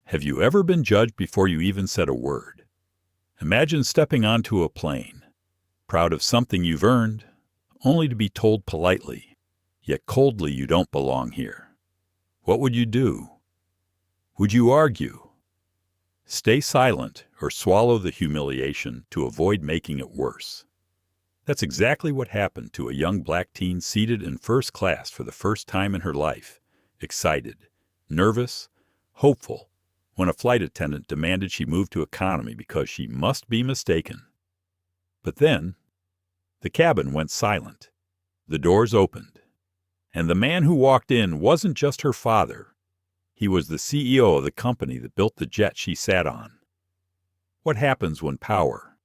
Have you ever been judged before you even said a word? Imagine stepping onto a plane, proud of something you've earned, only to be told politely, yet coldly, you don't belong here. What would you do? Would you argue? Stay silent or swallow the humiliation to avoid making it worse? That's exactly what happened to a young black teen seated in first class for the first time in her life, excited, nervous, hopeful, when a flight attendant demanded she move to economy because she must be mistaken. But then, the cabin went silent, the doors opened, and the man who walked in wasn't just her father. He was the CEO of the company that built the jet she sat on. What happens when power,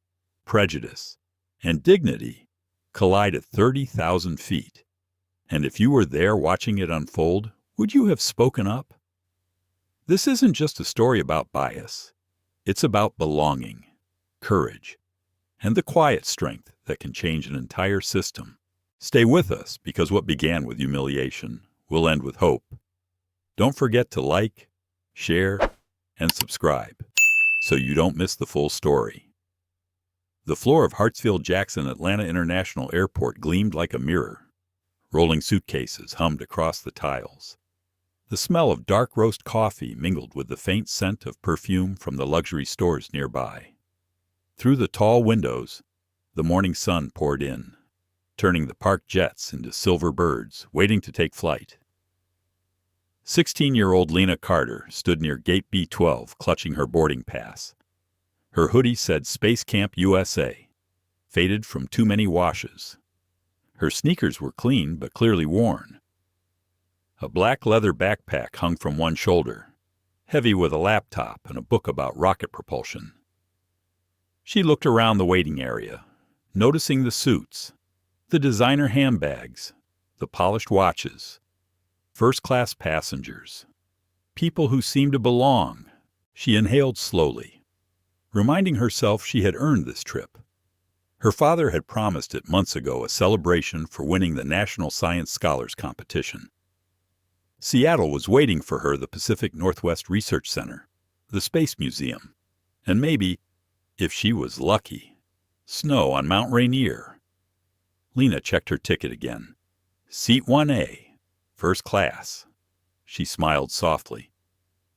prejudice, and dignity collide at 30,000 feet? And if you were there watching it unfold, would you have spoken up? This isn't just a story about bias. It's about belonging, courage, and the quiet strength that can change an entire system. Stay with us, because what began with humiliation will end with hope. Don't forget to like, share, and subscribe so you don't miss the full story. The floor of Hartsfield-Jackson Atlanta International Airport gleamed like a mirror. Rolling suitcases hummed across the tiles. The smell of dark roast coffee mingled with the faint scent of perfume from the luxury stores nearby. Through the tall windows, the morning sun poured in, turning the parked jets into silver birds waiting to take flight. 16-year-old Lena Carter stood near Gate B12 clutching her boarding pass. Her hoodie said Space Camp USA, faded from too many washes. Her sneakers were clean but clearly worn. A black leather backpack hung from one shoulder, heavy with a laptop and a book about rocket propulsion. She looked around the waiting area, noticing the suits, the designer handbags, the polished watches, first-class passengers, people who seemed to belong. She inhaled slowly, reminding herself she had earned this trip. Her father had promised it months ago, a celebration for winning the National Science Scholars Competition. Seattle was waiting for her, the Pacific Northwest Research Center, the Space Museum, and maybe, if she was lucky, snow on Mount Rainier. Lena checked her ticket again. Seat 1A, first class. She smiled softly,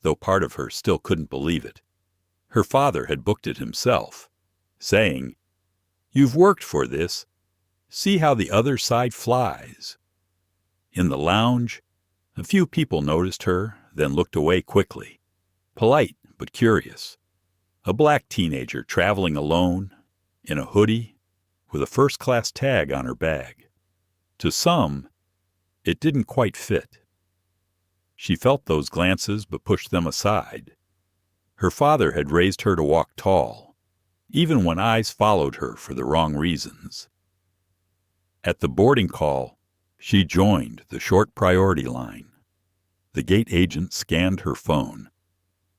though part of her still couldn't believe it. Her father had booked it himself, saying, "You've worked for this. See how the other side flies." In the lounge, a few people noticed her, then looked away quickly, polite but curious. A black teenager traveling alone, in a hoodie, with a first-class tag on her bag. To some, it didn't quite fit. She felt those glances but pushed them aside. Her father had raised her to walk tall, even when eyes followed her for the wrong reasons. At the boarding call, she joined the short priority line. The gate agent scanned her phone.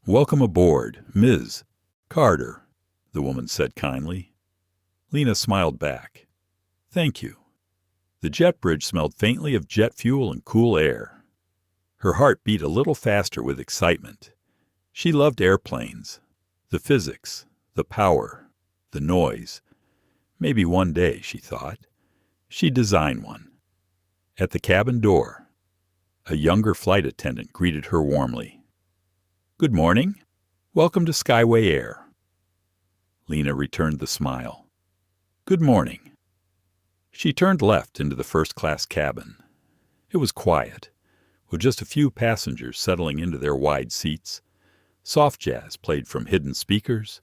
"Welcome aboard, Ms. Carter," the woman said kindly. Lena smiled back. "Thank you." The jet bridge smelled faintly of jet fuel and cool air. Her heart beat a little faster with excitement. She loved airplanes, the physics, the power, the noise. Maybe one day, she thought, she'd design one. At the cabin door, a younger flight attendant greeted her warmly. "Good morning. Welcome to Skyway Air." Lena returned the smile. "Good morning." She turned left into the first-class cabin. It was quiet, with just a few passengers settling into their wide seats. Soft jazz played from hidden speakers.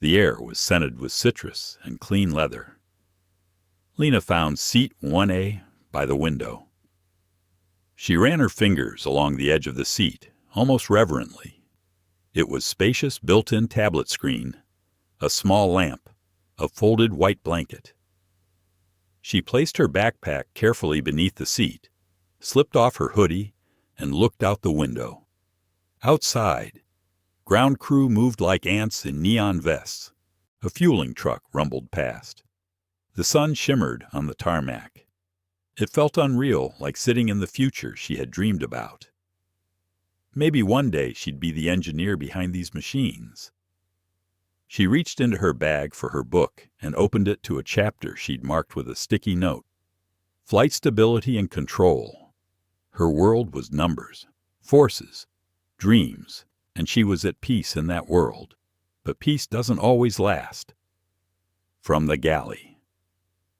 The air was scented with citrus and clean leather. Lena found seat 1A by the window. She ran her fingers along the edge of the seat, almost reverently. It was spacious built-in tablet screen, a small lamp, a folded white blanket. She placed her backpack carefully beneath the seat, slipped off her hoodie, and looked out the window. Outside, ground crew moved like ants in neon vests. A fueling truck rumbled past. The sun shimmered on the tarmac. It felt unreal, like sitting in the future she had dreamed about. Maybe one day she'd be the engineer behind these machines. She reached into her bag for her book and opened it to a chapter she'd marked with a sticky note. Flight stability and control. Her world was numbers, forces, dreams, and she was at peace in that world. But peace doesn't always last. From the galley.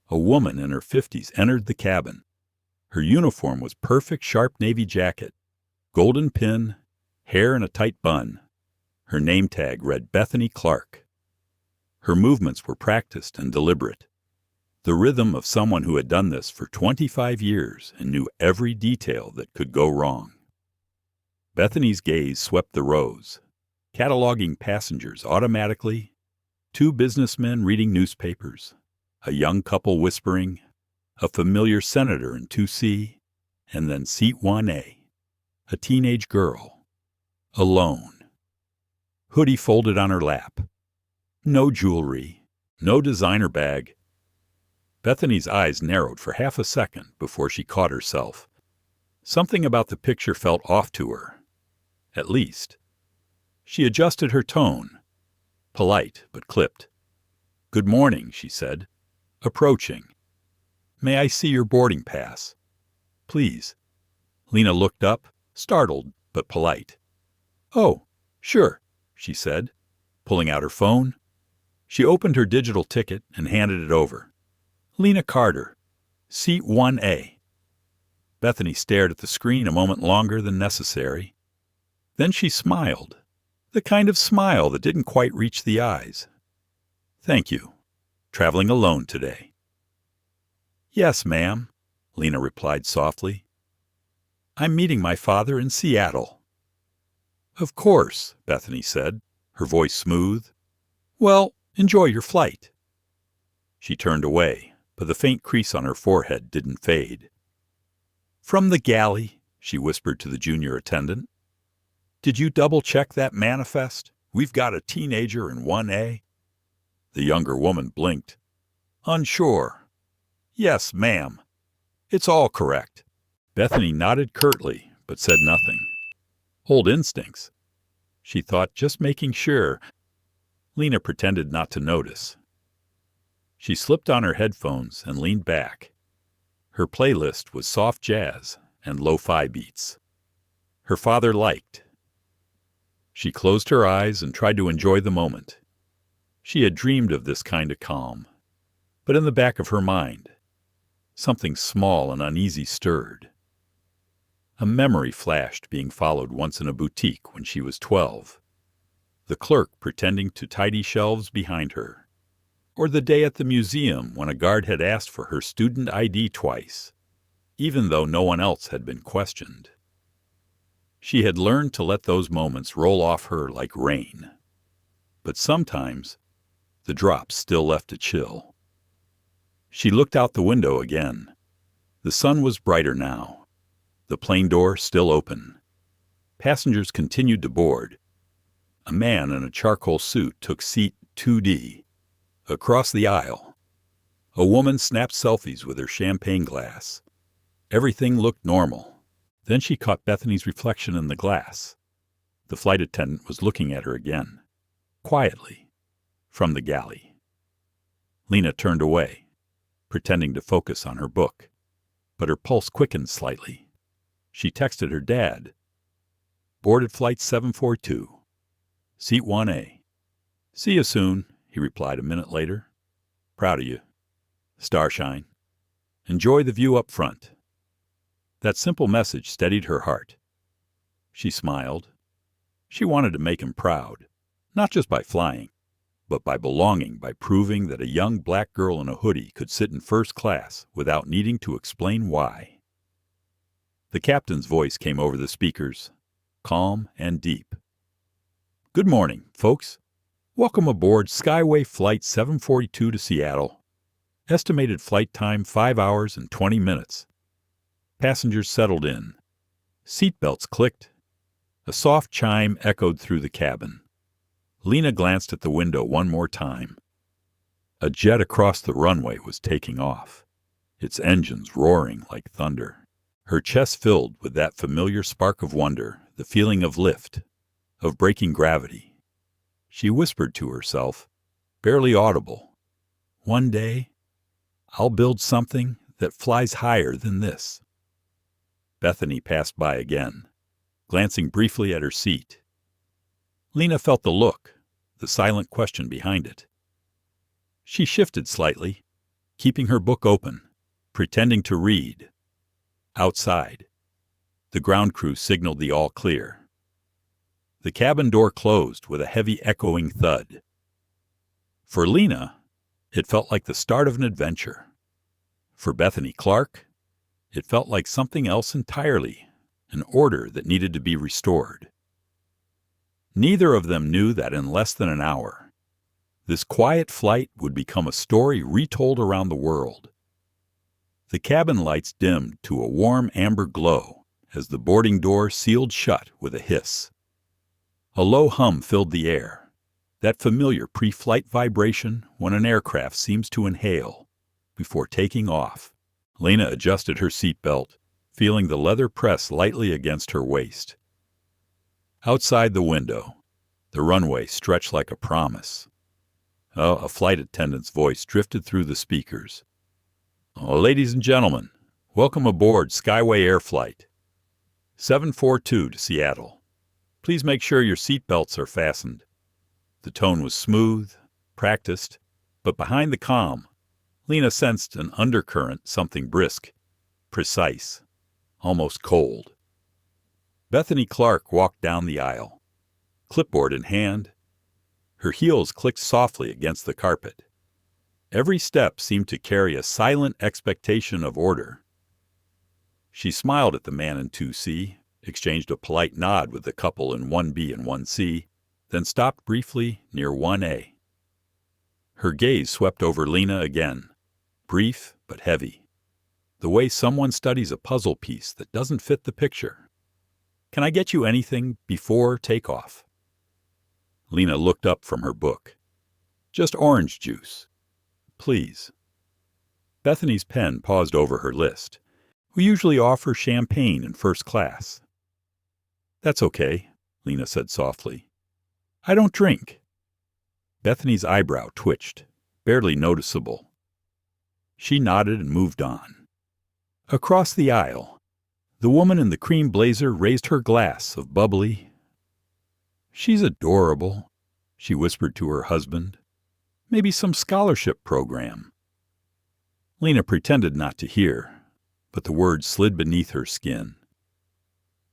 A woman in her 50s entered the cabin. Her uniform was perfect sharp navy jacket, golden pin, hair in a tight bun. Her name tag read Bethany Clark. Her movements were practiced and deliberate, the rhythm of someone who had done this for 25 years and knew every detail that could go wrong. Bethany's gaze swept the rows, cataloging passengers automatically, 2 businessmen reading newspapers, a young couple whispering, a familiar senator in 2C, and then seat 1A, a teenage girl, alone. Hoodie folded on her lap. No jewelry, no designer bag. Bethany's eyes narrowed for half a second before she caught herself. Something about the picture felt off to her. At least. She adjusted her tone. Polite, but clipped. "Good morning," she said, approaching. "May I see your boarding pass?" "Please." Lena looked up, startled but polite. "Oh, sure," she said, pulling out her phone. She opened her digital ticket and handed it over. "Lena Carter, seat 1A." Bethany stared at the screen a moment longer than necessary. Then she smiled, the kind of smile that didn't quite reach the eyes. "Thank you. Traveling alone today?" "Yes, ma'am," Lena replied softly. "I'm meeting my father in Seattle." "Of course," Bethany said, her voice smooth. "Well, enjoy your flight." She turned away, but the faint crease on her forehead didn't fade. "From the galley," she whispered to the junior attendant. "Did you double-check that manifest? We've got a teenager in 1A." The younger woman blinked. "Unsure." "Yes, ma'am. It's all correct." Bethany nodded curtly, but said nothing. Old instincts. She thought, just making sure. Lena pretended not to notice. She slipped on her headphones and leaned back. Her playlist was soft jazz and lo-fi beats. Her father liked. She closed her eyes and tried to enjoy the moment. She had dreamed of this kind of calm. But in the back of her mind, something small and uneasy stirred. A memory flashed, being followed once in a boutique when she was 12. The clerk pretending to tidy shelves behind her. Or the day at the museum when a guard had asked for her student ID twice, even though no one else had been questioned. She had learned to let those moments roll off her like rain. But sometimes, the drops still left a chill. She looked out the window again. The sun was brighter now. The plane door still open. Passengers continued to board. A man in a charcoal suit took seat 2D. Across the aisle, a woman snapped selfies with her champagne glass. Everything looked normal. Then she caught Bethany's reflection in the glass. The flight attendant was looking at her again, quietly, from the galley. Lena turned away, pretending to focus on her book, but her pulse quickened slightly. She texted her dad. "Boarded flight 742, seat 1A. "See you soon," he replied a minute later. "Proud of you. Starshine. Enjoy the view up front." That simple message steadied her heart. She smiled. She wanted to make him proud, not just by flying, but by belonging, by proving that a young black girl in a hoodie could sit in first class without needing to explain why. The captain's voice came over the speakers, calm and deep. "Good morning, folks. Welcome aboard Skyway Flight 742 to Seattle. Estimated flight time 5 hours and 20 minutes. Passengers settled in. Seatbelts clicked. A soft chime echoed through the cabin. Lena glanced at the window one more time. A jet across the runway was taking off, its engines roaring like thunder. her chest filled with that familiar spark of wonder, the feeling of lift, of breaking gravity. She whispered to herself, barely audible, "One day, I'll build something that flies higher than this." Bethany passed by again, glancing briefly at her seat. Lena felt the look, the silent question behind it. She shifted slightly, keeping her book open, pretending to read. Outside, the ground crew signaled the all clear. The cabin door closed with a heavy echoing thud. For Lena, it felt like the start of an adventure. For Bethany Clark, it felt like something else entirely, an order that needed to be restored. Neither of them knew that in less than an hour, this quiet flight would become a story retold around the world. The cabin lights dimmed to a warm amber glow as the boarding door sealed shut with a hiss. A low hum filled the air, that familiar pre-flight vibration when an aircraft seems to inhale before taking off. Lena adjusted her seatbelt, feeling the leather press lightly against her waist. Outside the window, the runway stretched like a promise. A flight attendant's voice drifted through the speakers. "Ladies and gentlemen, welcome aboard Skyway Air Flight 742 to Seattle. Please make sure your seatbelts are fastened." The tone was smooth, practiced, but behind the calm, Lena sensed an undercurrent, something brisk, precise, almost cold. Bethany Clark walked down the aisle, clipboard in hand. Her heels clicked softly against the carpet. Every step seemed to carry a silent expectation of order. She smiled at the man in 2C, exchanged a polite nod with the couple in 1B and 1C, then stopped briefly near 1A. Her gaze swept over Lena again, brief but heavy, the way someone studies a puzzle piece that doesn't fit the picture. "Can I get you anything before takeoff?" Lena looked up from her book. "Just orange juice, please." Bethany's pen paused over her list. "We usually offer champagne in first class." "That's okay," Lena said softly. "I don't drink." Bethany's eyebrow twitched, barely noticeable. She nodded and moved on. Across the aisle, the woman in the cream blazer raised her glass of bubbly. "She's adorable," she whispered to her husband. "Maybe some scholarship program." Lena pretended not to hear, but the words slid beneath her skin.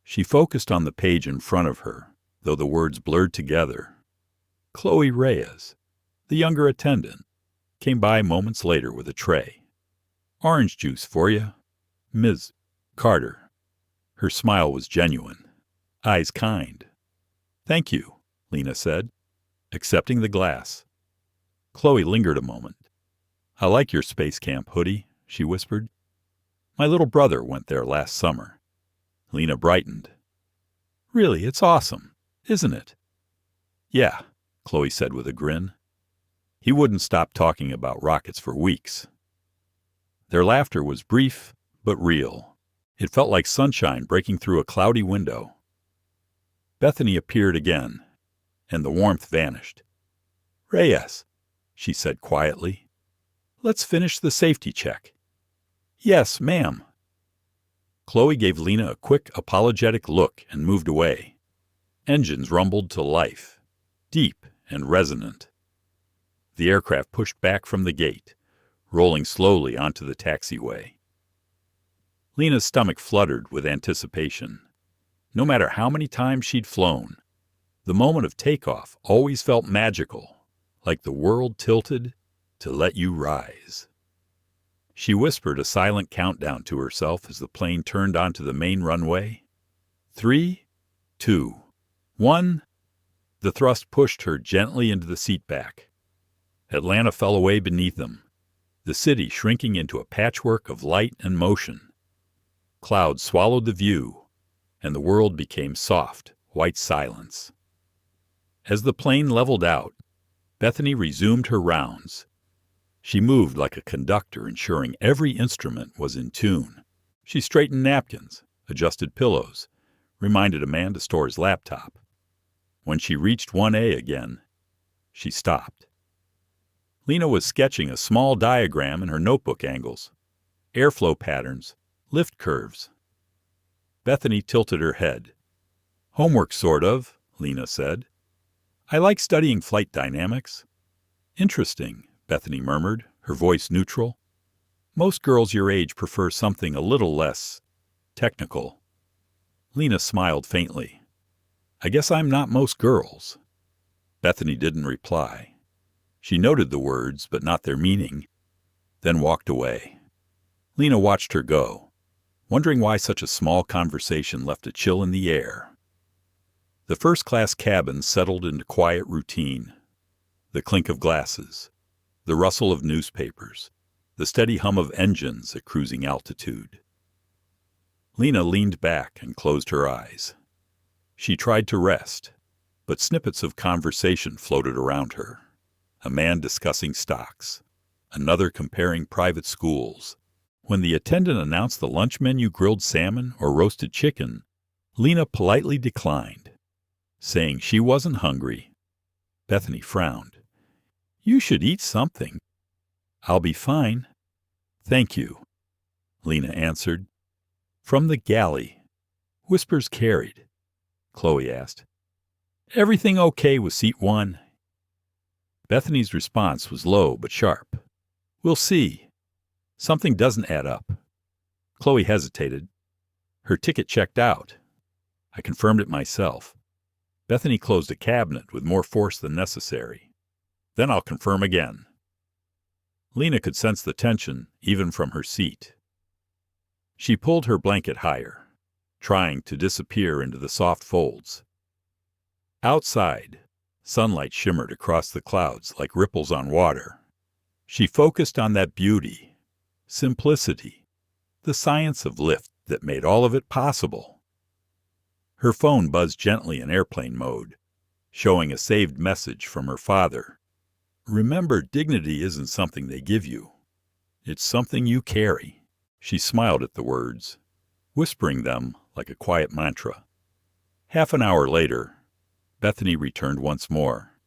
She focused on the page in front of her, though the words blurred together. Chloe Reyes, the younger attendant, came by moments later with a tray. "Orange juice for you, Ms. Carter." Her smile was genuine, eyes kind. "Thank you," Lena said, accepting the glass. Chloe lingered a moment. "I like your space camp hoodie," she whispered. "My little brother went there last summer." Lena brightened. "Really, it's awesome, isn't it?" "Yeah," Chloe said with a grin. He wouldn't stop talking about rockets for weeks. Their laughter was brief but real. It felt like sunshine breaking through a cloudy window. Bethany appeared again, and the warmth vanished. "Reyes," she said quietly, "let's finish the safety check." "Yes, ma'am." Chloe gave Lena a quick, apologetic look and moved away. Engines rumbled to life, deep and resonant. The aircraft pushed back from the gate, rolling slowly onto the taxiway. Lena's stomach fluttered with anticipation. No matter how many times she'd flown, the moment of takeoff always felt magical, like the world tilted to let you rise. She whispered a silent countdown to herself as the plane turned onto the main runway. 3, 2, 1. The thrust pushed her gently into the seat back. Atlanta fell away beneath them, the city shrinking into a patchwork of light and motion. Clouds swallowed the view, and the world became soft, white silence. As the plane leveled out, Bethany resumed her rounds. She moved like a conductor, ensuring every instrument was in tune. She straightened napkins, adjusted pillows, reminded a man to store his laptop. When she reached 1A again, she stopped. Lena was sketching a small diagram in her notebook angles, airflow patterns, lift curves. Bethany tilted her head. "Homework, sort of," Lena said. "I like studying flight dynamics." "Interesting," Bethany murmured, her voice neutral. "Most girls your age prefer something a little less technical." Lena smiled faintly. "I guess I'm not most girls." Bethany didn't reply. She noted the words, but not their meaning, then walked away. Lena watched her go, wondering why such a small conversation left a chill in the air. The first-class cabin settled into quiet routine. The clink of glasses, the rustle of newspapers, the steady hum of engines at cruising altitude. Lena leaned back and closed her eyes. She tried to rest, but snippets of conversation floated around her. A man discussing stocks, another comparing private schools. When the attendant announced the lunch menu grilled salmon or roasted chicken, Lena politely declined, saying she wasn't hungry. Bethany frowned. "You should eat something." "I'll be fine." "Thank you," Lena answered. "From the galley." Whispers carried. Chloe asked, "Everything okay with seat 1? Bethany's response was low but sharp. "We'll see. Something doesn't add up." Chloe hesitated. "Her ticket checked out." "I confirmed it myself." Bethany closed a cabinet with more force than necessary. "Then I'll confirm again." Lena could sense the tension, even from her seat. She pulled her blanket higher, trying to disappear into the soft folds. Outside, sunlight shimmered across the clouds like ripples on water. She focused on that beauty, simplicity, the science of lift that made all of it possible. Her phone buzzed gently in airplane mode, showing a saved message from her father. "Remember, dignity isn't something they give you. It's something you carry." She smiled at the words, whispering them like a quiet mantra. Half an hour later, Bethany returned once more.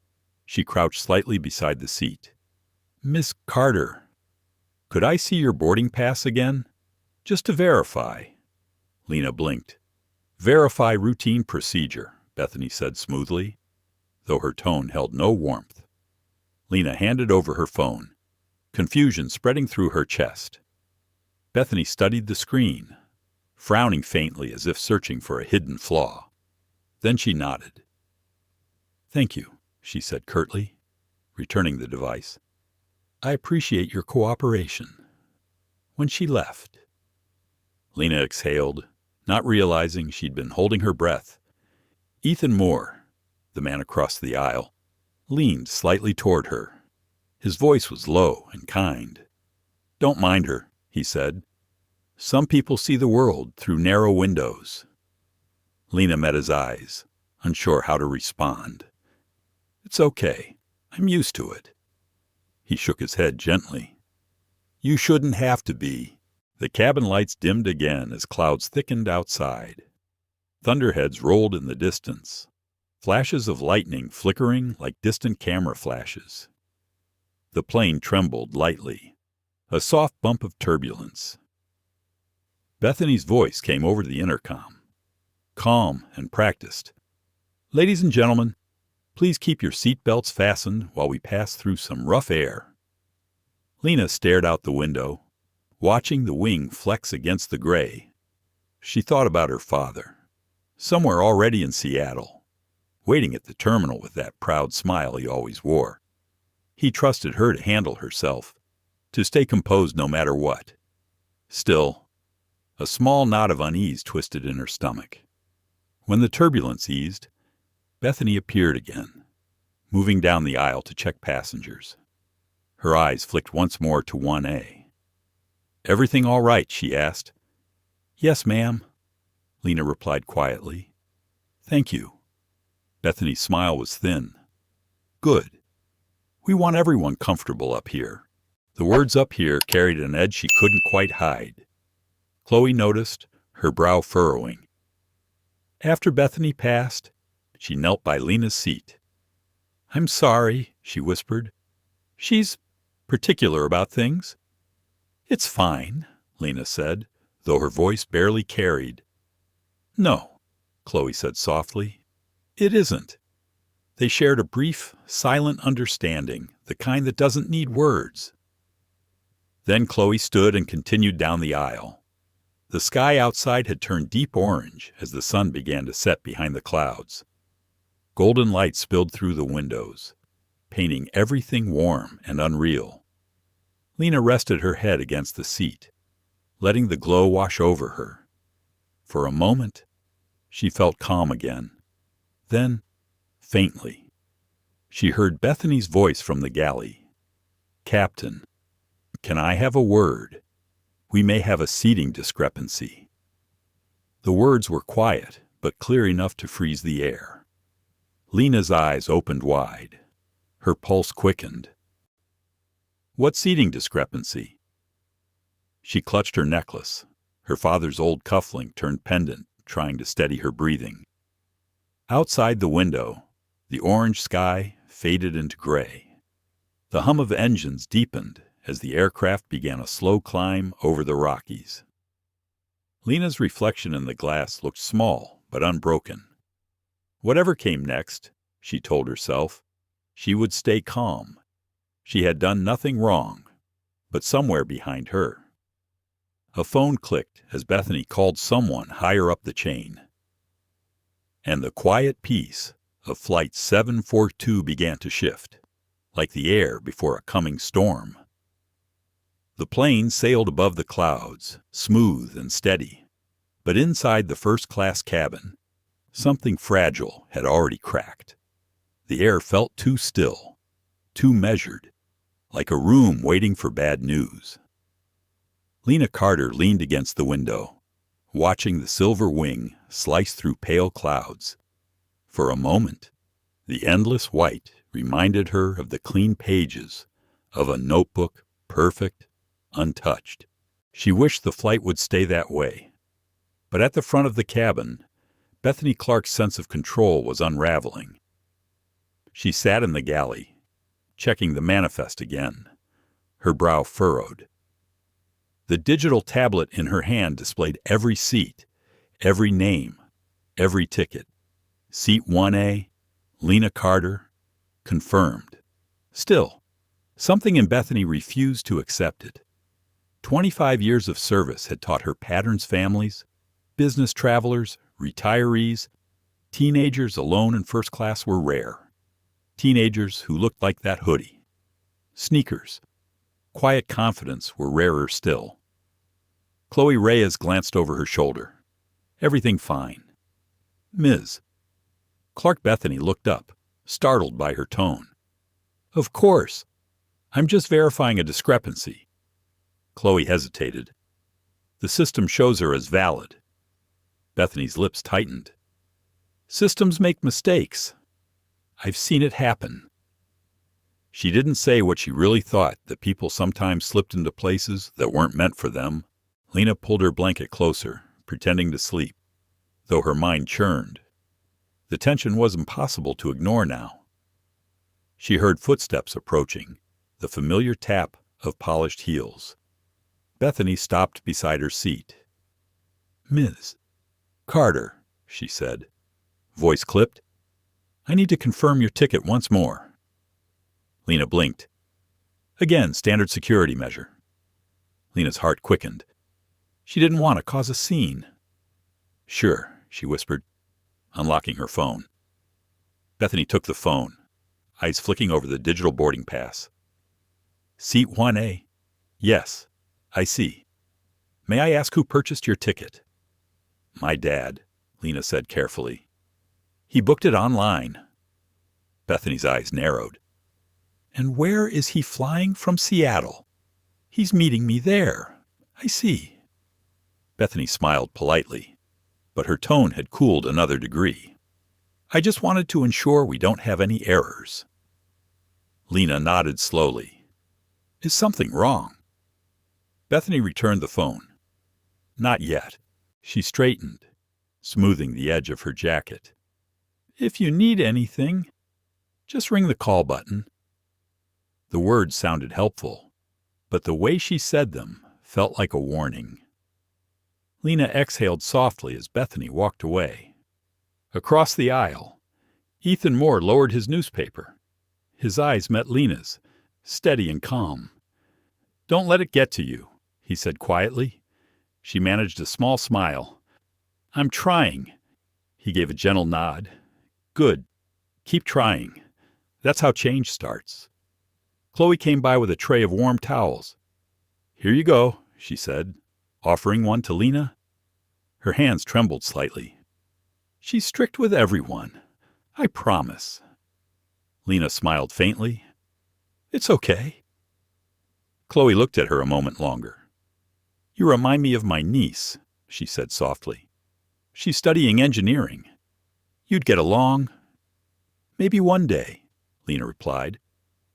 She crouched slightly beside the seat. "Miss Carter, could I see your boarding pass again? Just to verify." Lena blinked. "Verify routine procedure," Bethany said smoothly, though her tone held no warmth. Lena handed over her phone, confusion spreading through her chest. Bethany studied the screen, frowning faintly as if searching for a hidden flaw. Then she nodded. "Thank you," she said curtly, returning the device. "I appreciate your cooperation." When she left, Lena exhaled, not realizing she'd been holding her breath. Ethan Moore, the man across the aisle, leaned slightly toward her. His voice was low and kind. "Don't mind her," he said. "Some people see the world through narrow windows." Lena met his eyes, unsure how to respond. "It's okay. I'm used to it." He shook his head gently. "You shouldn't have to be." The cabin lights dimmed again as clouds thickened outside. Thunderheads rolled in the distance, flashes of lightning flickering like distant camera flashes. The plane trembled lightly, a soft bump of turbulence. Bethany's voice came over the intercom, calm and practiced. "Ladies and gentlemen, please keep your seat belts fastened while we pass through some rough air." Lena stared out the window, watching the wing flex against the gray. She thought about her father, somewhere already in Seattle, waiting at the terminal with that proud smile he always wore. He trusted her to handle herself, to stay composed no matter what. Still, a small knot of unease twisted in her stomach. When the turbulence eased, Bethany appeared again, moving down the aisle to check passengers. Her eyes flicked once more to 1A. "Everything all right?" she asked. "Yes, ma'am," Lena replied quietly. "Thank you." Bethany's smile was thin. "Good. We want everyone comfortable up here." The words "up here" carried an edge she couldn't quite hide. Chloe noticed, her brow furrowing. After Bethany passed, she knelt by Lena's seat. "I'm sorry," she whispered. "She's particular about things." "It's fine," Lena said, though her voice barely carried. "No," Chloe said softly, "it isn't." They shared a brief, silent understanding, the kind that doesn't need words. Then Chloe stood and continued down the aisle. The sky outside had turned deep orange as the sun began to set behind the clouds. Golden light spilled through the windows, painting everything warm and unreal. Lena rested her head against the seat, letting the glow wash over her. For a moment, she felt calm again. Then, faintly, she heard Bethany's voice from the galley. "Captain, can I have a word? We may have a seating discrepancy." The words were quiet, but clear enough to freeze the air. Lena's eyes opened wide. Her pulse quickened. "What seating discrepancy?" She clutched her necklace, her father's old cufflink turned pendant, trying to steady her breathing. Outside the window, the orange sky faded into gray. The hum of engines deepened as the aircraft began a slow climb over the Rockies. Lena's reflection in the glass looked small but unbroken. Whatever came next, she told herself, she would stay calm. She had done nothing wrong, but somewhere behind her. A phone clicked as Bethany called someone higher up the chain. And the quiet peace of Flight 742 began to shift, like the air before a coming storm. The plane sailed above the clouds, smooth and steady, but inside the first-class cabin, something fragile had already cracked. The air felt too still, too measured, like a room waiting for bad news. Lena Carter leaned against the window, watching the silver wing slice through pale clouds. For a moment, the endless white reminded her of the clean pages of a notebook, perfect, untouched. She wished the flight would stay that way. But at the front of the cabin, Bethany Clark's sense of control was unraveling. She sat in the galley, checking the manifest again, her brow furrowed. The digital tablet in her hand displayed every seat, every name, every ticket. Seat 1A, Lena Carter, confirmed. Still, something in Bethany refused to accept it. 25 years of service had taught her patterns families, business travelers, retirees, teenagers alone in first class were rare. Teenagers who looked like that hoodie. Sneakers. Quiet confidence were rarer still. Chloe Reyes glanced over her shoulder. Everything fine. "Ms." Clark Bethany looked up, startled by her tone. "Of course. I'm just verifying a discrepancy." Chloe hesitated. "The system shows her as valid." Bethany's lips tightened. "Systems make mistakes. I've seen it happen." She didn't say what she really thought, that people sometimes slipped into places that weren't meant for them. Lena pulled her blanket closer, pretending to sleep, though her mind churned. The tension was impossible to ignore now. She heard footsteps approaching, the familiar tap of polished heels. Bethany stopped beside her seat. "Ms. Carter," she said. Voice clipped. "I need to confirm your ticket once more." Lena blinked. Again, standard security measure. Lena's heart quickened. She didn't want to cause a scene. "Sure," she whispered, unlocking her phone. Bethany took the phone, eyes flicking over the digital boarding pass. "Seat 1A. Yes, I see. May I ask who purchased your ticket?" "My dad," Lena said carefully. "He booked it online." Bethany's eyes narrowed. "And where is he flying from? Seattle? He's meeting me there. I see." Bethany smiled politely, but her tone had cooled another degree. "I just wanted to ensure we don't have any errors." Lena nodded slowly. "Is something wrong?" Bethany returned the phone. Not yet. She straightened, smoothing the edge of her jacket. If you need anything, just ring the call button. The words sounded helpful, but the way she said them felt like a warning. Lena exhaled softly as Bethany walked away. Across the aisle, Ethan Moore lowered his newspaper. His eyes met Lena's, steady and calm. "Don't let it get to you," he said quietly. She managed a small smile. "I'm trying." He gave a gentle nod. "Good. Keep trying. That's how change starts." Chloe came by with a tray of warm towels. "Here you go," she said, offering one to Lena. Her hands trembled slightly. "She's strict with everyone. I promise." Lena smiled faintly. "It's okay." Chloe looked at her a moment longer. "You remind me of my niece," she said softly. "She's studying engineering. You'd get along." "Maybe one day," Lena replied,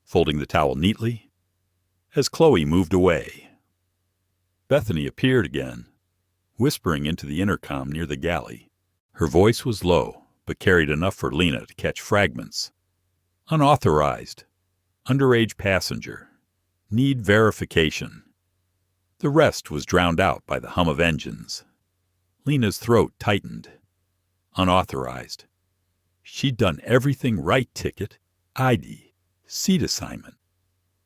folding the towel neatly. As Chloe moved away, Bethany appeared again, whispering into the intercom near the galley. Her voice was low, but carried enough for Lena to catch fragments. "Unauthorized. Underage passenger. Need verification." The rest was drowned out by the hum of engines. Lena's throat tightened. Unauthorized. She'd done everything right: ticket, ID, seat assignment.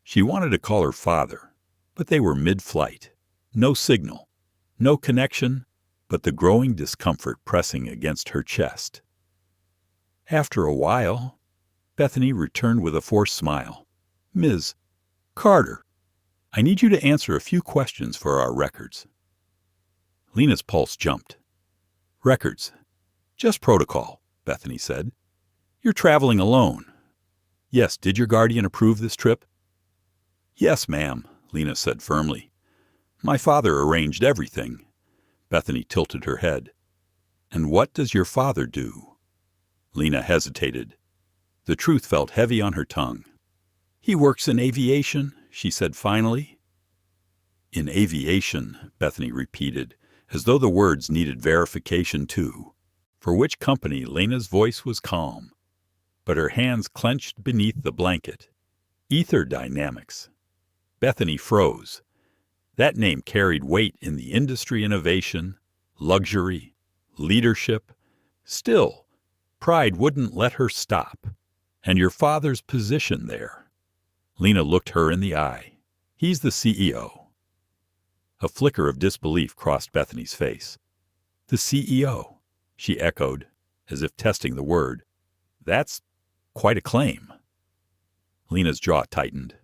She wanted to call her father, but they were mid-flight. No signal, no connection, but the growing discomfort pressing against her chest. After a while, Bethany returned with a forced smile. "Ms. Carter, I need you to answer a few questions for our records." Lena's pulse jumped. "Records? Just protocol," Bethany said. "You're traveling alone." "Yes, did your guardian approve this trip?" "Yes, ma'am," Lena said firmly. "My father arranged everything." Bethany tilted her head. "And what does your father do?" Lena hesitated. The truth felt heavy on her tongue. "He works in aviation," she said finally. "In aviation," Bethany repeated, as though the words needed verification too. For which company? Lena's voice was calm, but her hands clenched beneath the blanket. "Ether Dynamics." Bethany froze. That name carried weight in the industry: innovation, luxury, leadership. Still, pride wouldn't let her stop. "And your father's position there?" Lena looked her in the eye. "He's the CEO." A flicker of disbelief crossed Bethany's face. "The CEO," she echoed, as if testing the word. "That's quite a claim." Lena's jaw tightened.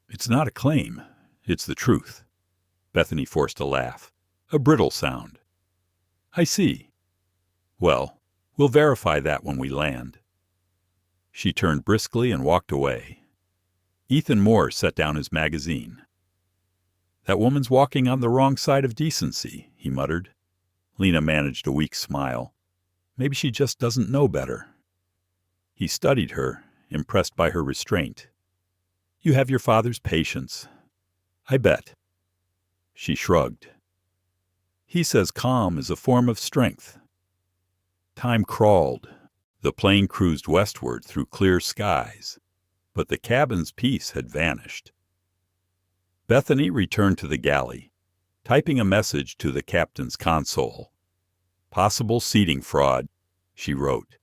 "It's not a claim. It's the truth." Bethany forced a laugh, a brittle sound. "I see. Well, we'll verify that when we land." She turned briskly and walked away. Ethan Moore set down his magazine. "That woman's walking on the wrong side of decency," he muttered. Lena managed a weak smile. Maybe she just doesn't know better. He studied her, impressed by her restraint. "You have your father's patience." "I bet." She shrugged. "He says calm is a form of strength." Time crawled. The plane cruised westward through clear skies, but the cabin's peace had vanished. Bethany returned to the galley, typing a message to the captain's console. "Possible seating fraud," she wrote,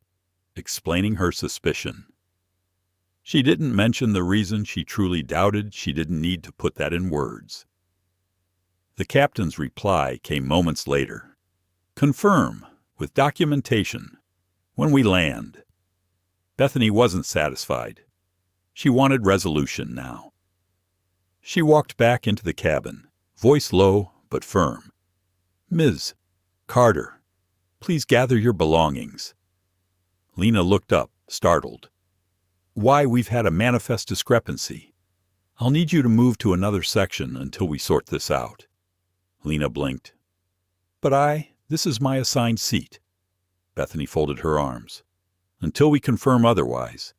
explaining her suspicion. She didn't mention the reason she truly doubted. She didn't need to put that in words. The captain's reply came moments later. "Confirm, with documentation, when we land." Bethany wasn't satisfied. She wanted resolution now. She walked back into the cabin, voice low but firm. "Ms. Carter, please gather your belongings." Lena looked up, startled. "Why, we've had a manifest discrepancy. I'll need you to move to another section until we sort this out." Lena blinked. "But this is my assigned seat." Bethany folded her arms. "Until we confirm otherwise,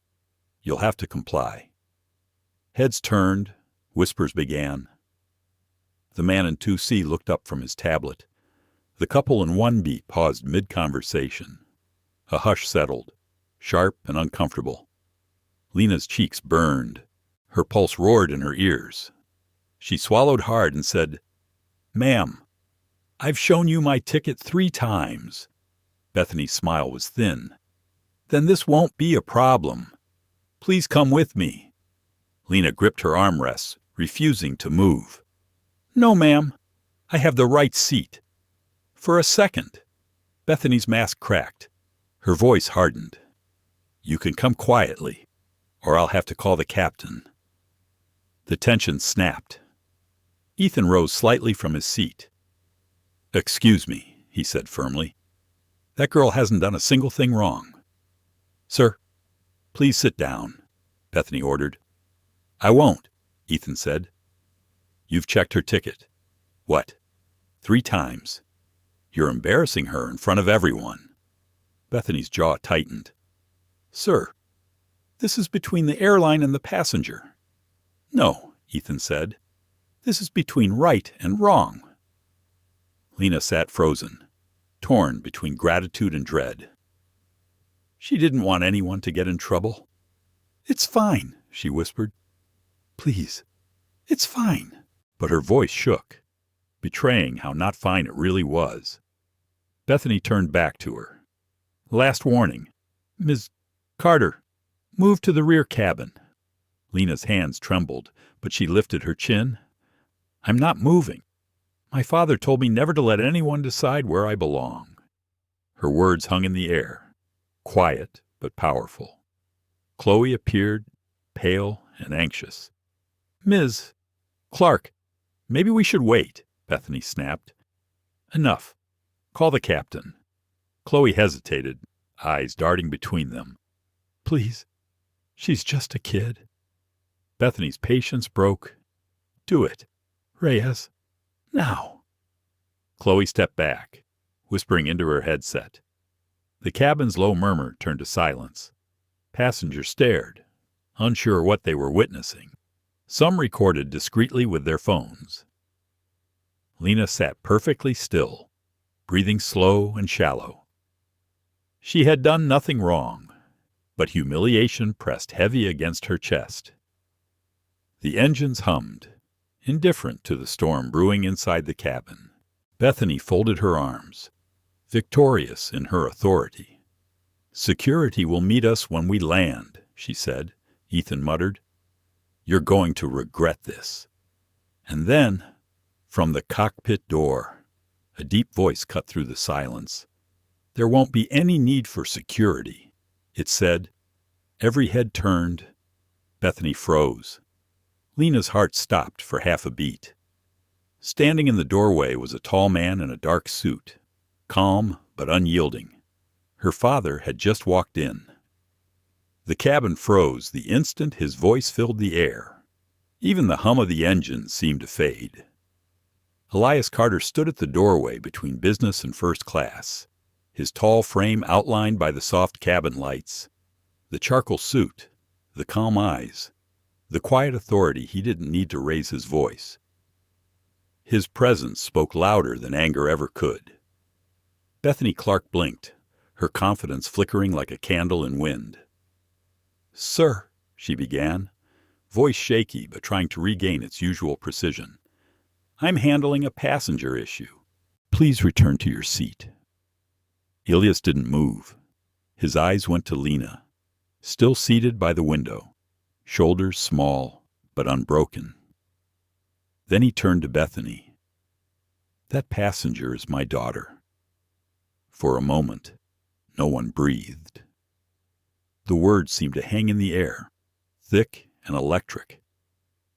you'll have to comply." Heads turned, whispers began. The man in 2C looked up from his tablet. The couple in 1B paused mid-conversation. A hush settled, sharp and uncomfortable. Lena's cheeks burned. Her pulse roared in her ears. She swallowed hard and said, "Ma'am, I've shown you my ticket 3 times. Bethany's smile was thin. "Then this won't be a problem. Please come with me." Lena gripped her armrests, refusing to move. "No, ma'am. I have the right seat." For a second, Bethany's mask cracked. Her voice hardened. "You can come quietly, or I'll have to call the captain." The tension snapped. Ethan rose slightly from his seat. "Excuse me," he said firmly. "That girl hasn't done a single thing wrong." "Sir, please sit down," Bethany ordered. "I won't," Ethan said. "You've checked her ticket." "What?" 3 times. "You're embarrassing her in front of everyone." Bethany's jaw tightened. "Sir, this is between the airline and the passenger." "No," Ethan said. "This is between right and wrong." Lena sat frozen, torn between gratitude and dread. She didn't want anyone to get in trouble. "It's fine," she whispered. "Please, it's fine." But her voice shook, betraying how not fine it really was. Bethany turned back to her. "Last warning. Ms. Carter, move to the rear cabin." Lena's hands trembled, but she lifted her chin. "I'm not moving. My father told me never to let anyone decide where I belong." Her words hung in the air, quiet but powerful. Chloe appeared, pale and anxious. "Ms. Clark, maybe we should wait," Bethany snapped. "Enough. Call the captain." Chloe hesitated, eyes darting between them. "Please, she's just a kid." Bethany's patience broke. "Do it, Reyes. Now." Chloe stepped back, whispering into her headset. The cabin's low murmur turned to silence. Passengers stared, unsure what they were witnessing. Some recorded discreetly with their phones. Lena sat perfectly still, breathing slow and shallow. She had done nothing wrong, but humiliation pressed heavy against her chest. The engines hummed, indifferent to the storm brewing inside the cabin. Bethany folded her arms, victorious in her authority. "Security will meet us when we land," she said. Ethan muttered, "You're going to regret this." And then, from the cockpit door, a deep voice cut through the silence. "There won't be any need for security," it said. Every head turned. Bethany froze. Lena's heart stopped for half a beat. Standing in the doorway was a tall man in a dark suit, calm but unyielding. Her father had just walked in. The cabin froze the instant his voice filled the air. Even the hum of the engine seemed to fade. Elias Carter stood at the doorway between business and first class, his tall frame outlined by the soft cabin lights, the charcoal suit, the calm eyes, the quiet authority he didn't need to raise his voice. His presence spoke louder than anger ever could. Bethany Clark blinked, her confidence flickering like a candle in wind. "Sir," she began, voice shaky but trying to regain its usual precision, "I'm handling a passenger issue. Please return to your seat." Ilias didn't move. His eyes went to Lena, still seated by the window, shoulders small but unbroken. Then he turned to Bethany. "That passenger is my daughter." For a moment, no one breathed. The words seemed to hang in the air, thick and electric.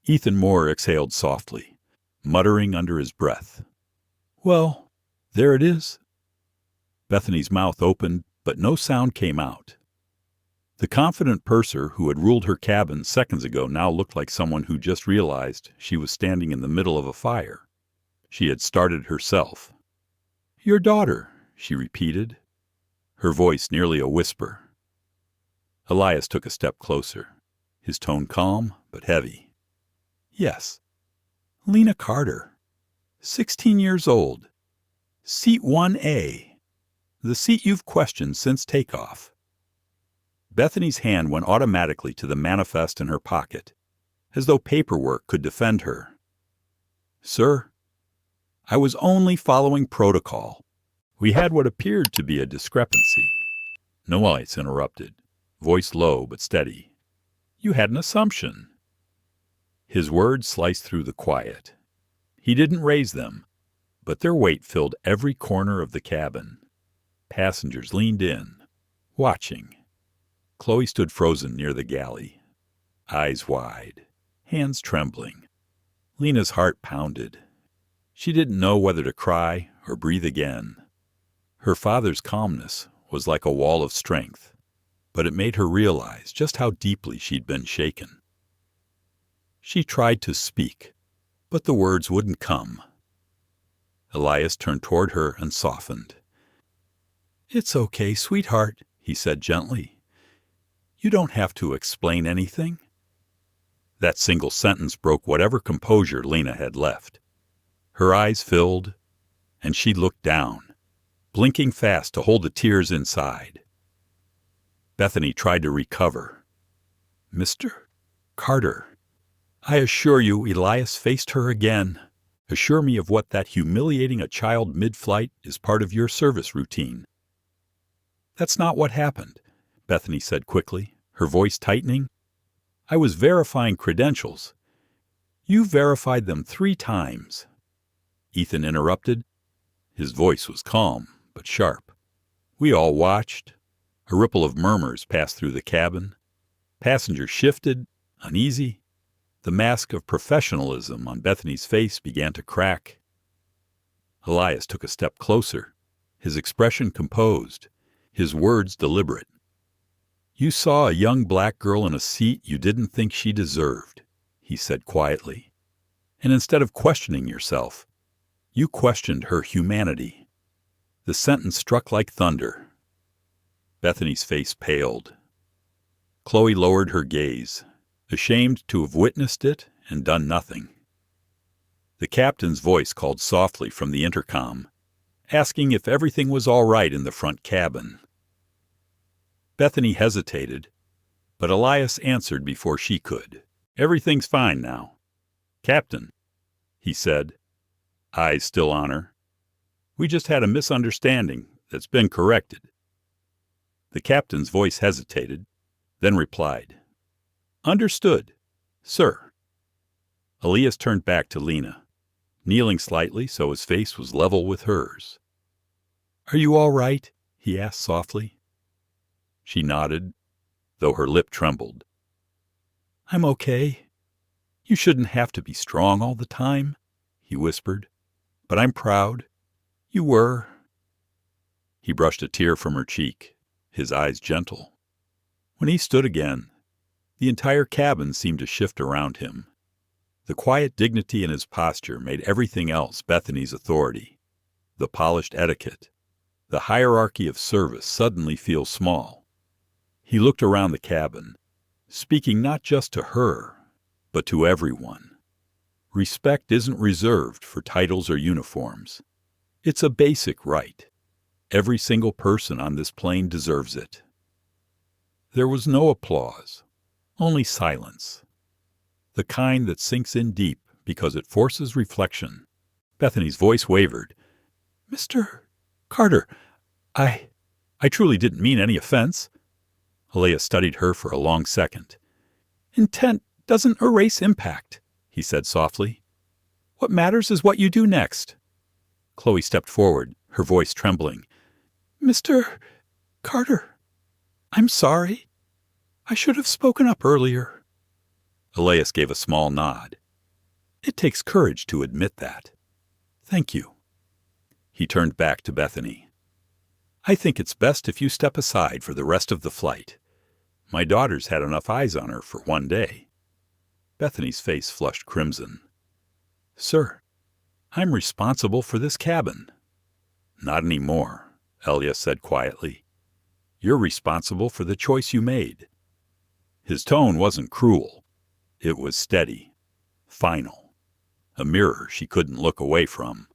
Ethan Moore exhaled softly, muttering under his breath, "Well, there it is." Bethany's mouth opened, but no sound came out. The confident purser who had ruled her cabin seconds ago now looked like someone who just realized she was standing in the middle of a fire. She had started herself. "Your daughter," she repeated, her voice nearly a whisper. Elias took a step closer, his tone calm but heavy. "Yes, Lena Carter, 16 years old, Seat 1A. The seat you've questioned since takeoff. Bethany's hand went automatically to the manifest in her pocket, as though paperwork could defend her. Sir, I was only following protocol. We had what appeared to be a discrepancy. Noyes interrupted, voice low but steady. You had an assumption. His words sliced through the quiet. He didn't raise them, but their weight filled every corner of the cabin. Passengers leaned in, watching. Chloe stood frozen near the galley, eyes wide, hands trembling. Lena's heart pounded. She didn't know whether to cry or breathe again. Her father's calmness was like a wall of strength, but it made her realize just how deeply she'd been shaken. She tried to speak, but the words wouldn't come. Elias turned toward her and softened. It's okay, sweetheart, he said gently. You don't have to explain anything. That single sentence broke whatever composure Lena had left. Her eyes filled, and she looked down, blinking fast to hold the tears inside. Bethany tried to recover. Mr. Carter, I assure you, Elias faced her again. Assure me of what that humiliating a child mid-flight is part of your service routine. That's not what happened, Bethany said quickly, her voice tightening. I was verifying credentials. You verified them 3 times. Ethan interrupted. His voice was calm, but sharp. We all watched. A ripple of murmurs passed through the cabin. Passengers shifted, uneasy. The mask of professionalism on Bethany's face began to crack. Elias took a step closer, his expression composed, his words deliberate. You saw a young black girl in a seat you didn't think she deserved, he said quietly. And instead of questioning yourself, you questioned her humanity. The sentence struck like thunder. Bethany's face paled. Chloe lowered her gaze, ashamed to have witnessed it and done nothing. The captain's voice called softly from the intercom, asking if everything was all right in the front cabin. Bethany hesitated, but Elias answered before she could. Everything's fine now. Captain, he said, eyes still on her. We just had a misunderstanding that's been corrected. The captain's voice hesitated, then replied, Understood, sir. Elias turned back to Lena, kneeling slightly so his face was level with hers. Are you all right? He asked softly. She nodded, though her lip trembled. I'm okay. You shouldn't have to be strong all the time, he whispered. But I'm proud. You were. He brushed a tear from her cheek, his eyes gentle. When he stood again, the entire cabin seemed to shift around him. The quiet dignity in his posture made everything else Bethany's authority. The polished etiquette, the hierarchy of service suddenly feel small. He looked around the cabin, speaking not just to her, but to everyone. Respect isn't reserved for titles or uniforms. It's a basic right. Every single person on this plane deserves it. There was no applause, only silence. The kind that sinks in deep because it forces reflection. Bethany's voice wavered. Mr. Carter, I truly didn't mean any offense. Elias studied her for a long second. Intent doesn't erase impact, he said softly. What matters is what you do next. Chloe stepped forward, her voice trembling. Mr. Carter, I'm sorry. I should have spoken up earlier. Elias gave a small nod. It takes courage to admit that. Thank you. He turned back to Bethany. I think it's best if you step aside for the rest of the flight. My daughter's had enough eyes on her for one day. Bethany's face flushed crimson. Sir, I'm responsible for this cabin. Not anymore, Elias said quietly. You're responsible for the choice you made. His tone wasn't cruel. It was steady, final, a mirror she couldn't look away from.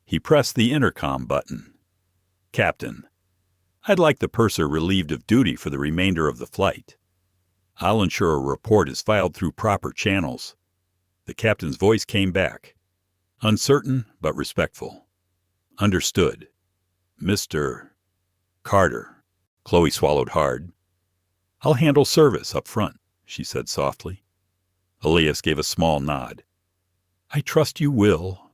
He pressed the intercom button. "Captain, I'd like the purser relieved of duty for the remainder of the flight. I'll ensure a report is filed through proper channels." The captain's voice came back, uncertain but respectful. "Understood. Mr. Carter." Chloe swallowed hard. "I'll handle service up front," she said softly. Elias gave a small nod. "I trust you will."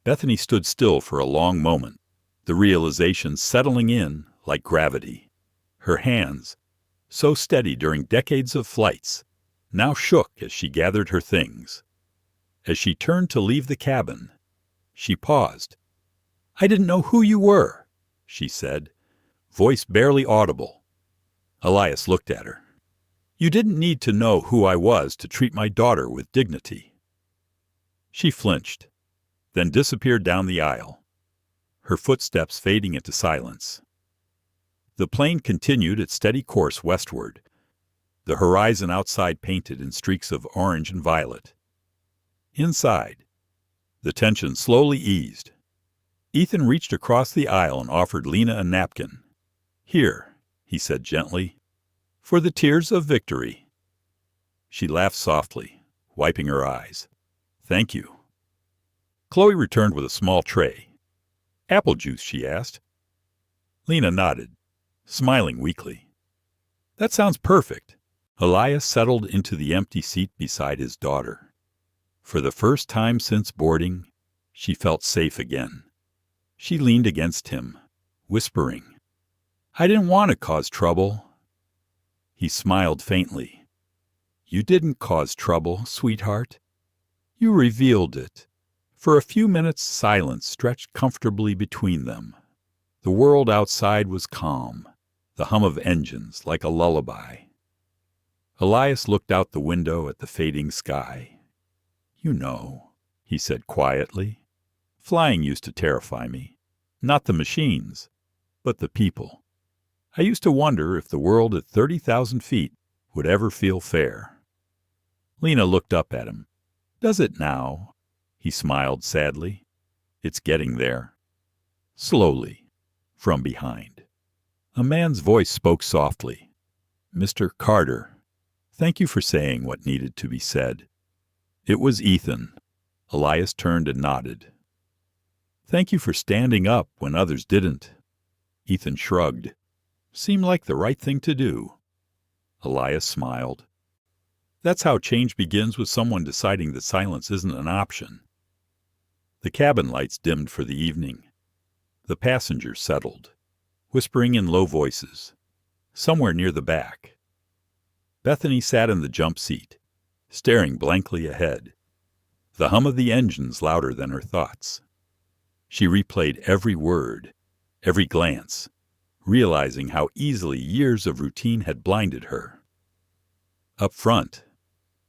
Bethany stood still for a long moment, the realization settling in like gravity. Her hands, so steady during decades of flights, now shook as she gathered her things. As she turned to leave the cabin, she paused. "I didn't know who you were," she said, voice barely audible. Elias looked at her. "You didn't need to know who I was to treat my daughter with dignity." She flinched, then disappeared down the aisle, her footsteps fading into silence. The plane continued its steady course westward, the horizon outside painted in streaks of orange and violet. Inside, the tension slowly eased. Ethan reached across the aisle and offered Lena a napkin. "Here," he said gently, "for the tears of victory." She laughed softly, wiping her eyes. "Thank you." Chloe returned with a small tray. "Apple juice?" she asked. Lena nodded, smiling weakly. "That sounds perfect." Elias settled into the empty seat beside his daughter. For the first time since boarding, she felt safe again. She leaned against him, whispering, "I didn't want to cause trouble." He smiled faintly. "You didn't cause trouble, sweetheart. You revealed it." For a few minutes silence stretched comfortably between them. The world outside was calm, the hum of engines like a lullaby. Elias looked out the window at the fading sky. "You know," he said quietly, "flying used to terrify me. Not the machines, but the people. I used to wonder if the world at 30,000 feet would ever feel fair." Lena looked up at him. "Does it now?" He smiled sadly. "It's getting there." Slowly, from behind. A man's voice spoke softly. "Mr. Carter, thank you for saying what needed to be said." It was Ethan. Elias turned and nodded. "Thank you for standing up when others didn't." Ethan shrugged. "Seemed like the right thing to do." Elias smiled. "That's how change begins, with someone deciding that silence isn't an option." The cabin lights dimmed for the evening. The passengers settled, whispering in low voices, somewhere near the back. Bethany sat in the jump seat, staring blankly ahead, the hum of the engines louder than her thoughts. She replayed every word, every glance, realizing how easily years of routine had blinded her. Up front,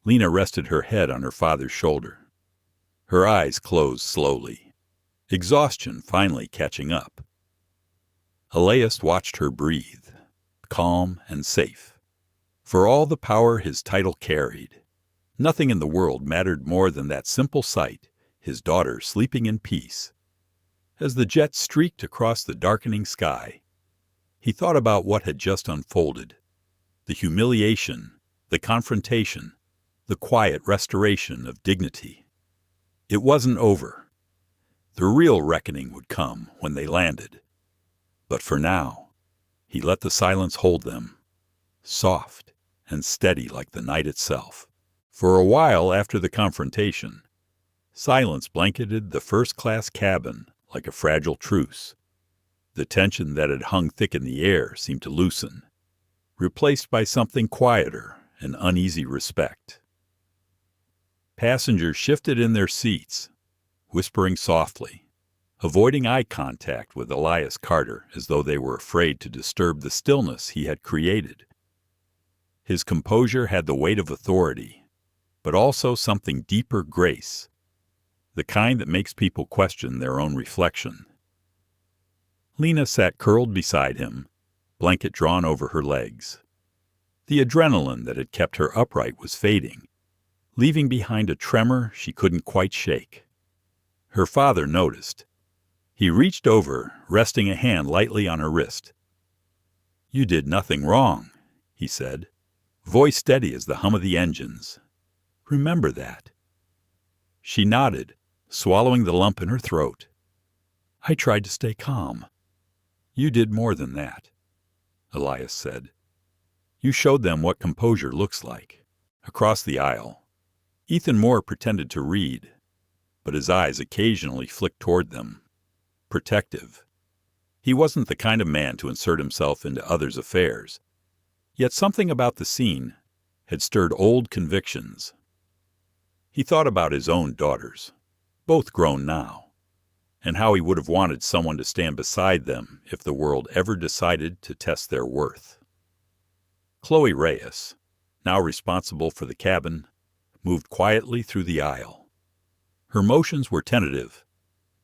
Lena rested her head on her father's shoulder. Her eyes closed slowly, exhaustion finally catching up. Elias watched her breathe, calm and safe. For all the power his title carried, nothing in the world mattered more than that simple sight, his daughter sleeping in peace. As the jet streaked across the darkening sky, he thought about what had just unfolded. The humiliation, the confrontation, the quiet restoration of dignity. It wasn't over. The real reckoning would come when they landed. But for now, he let the silence hold them, soft and steady like the night itself. For a while after the confrontation, silence blanketed the first-class cabin like a fragile truce. The tension that had hung thick in the air seemed to loosen, replaced by something quieter and uneasy respect. Passengers shifted in their seats, whispering softly, avoiding eye contact with Elias Carter as though they were afraid to disturb the stillness he had created. His composure had the weight of authority, but also something deeper grace, the kind that makes people question their own reflection. Lena sat curled beside him, blanket drawn over her legs. The adrenaline that had kept her upright was fading, leaving behind a tremor she couldn't quite shake. Her father noticed. He reached over, resting a hand lightly on her wrist. "You did nothing wrong," he said, voice steady as the hum of the engines. "Remember that." She nodded, swallowing the lump in her throat. "I tried to stay calm." "You did more than that," Elias said. "You showed them what composure looks like." Across the aisle, Ethan Moore pretended to read, but his eyes occasionally flicked toward them, protective. He wasn't the kind of man to insert himself into others' affairs, yet something about the scene had stirred old convictions. He thought about his own daughters, both grown now, and how he would have wanted someone to stand beside them if the world ever decided to test their worth. Chloe Reyes, now responsible for the cabin, moved quietly through the aisle. Her motions were tentative,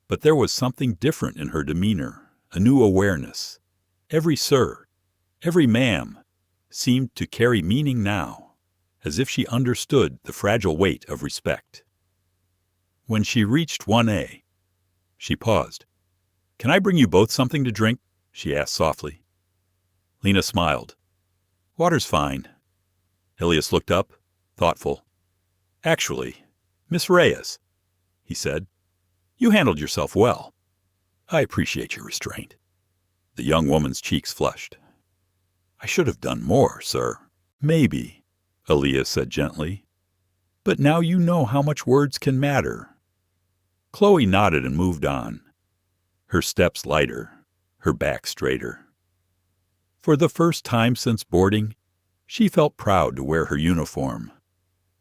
but there was something different in her demeanor, a new awareness. Every sir, every ma'am, seemed to carry meaning now, as if she understood the fragile weight of respect. When she reached 1A, she paused. "Can I bring you both something to drink?" she asked softly. Lena smiled. "Water's fine." Elias looked up, thoughtful. "Actually, Miss Reyes," he said, "you handled yourself well. I appreciate your restraint." The young woman's cheeks flushed. "I should have done more, sir." "Maybe," Elias said gently. "But now you know how much words can matter." Chloe nodded and moved on, her steps lighter, her back straighter. For the first time since boarding, she felt proud to wear her uniform.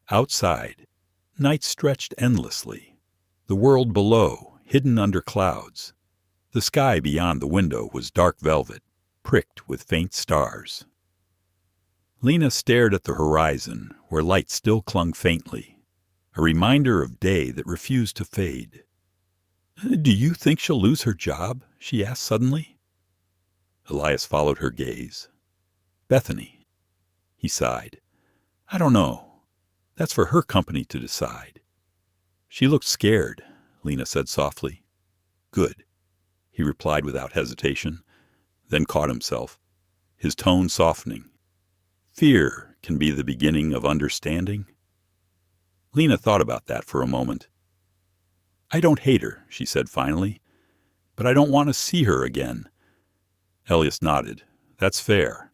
Outside, night stretched endlessly, the world below hidden under clouds. The sky beyond the window was dark velvet, pricked with faint stars. Lena stared at the horizon, where light still clung faintly, a reminder of day that refused to fade. "Do you think she'll lose her job?" she asked suddenly. Elias followed her gaze. "Bethany," he sighed. "I don't know. That's for her company to decide." "She looked scared," Lena said softly. "Good," he replied without hesitation, then caught himself, his tone softening. "Fear can be the beginning of understanding." Lena thought about that for a moment. "I don't hate her," she said finally, "but I don't want to see her again." Elias nodded. "That's fair."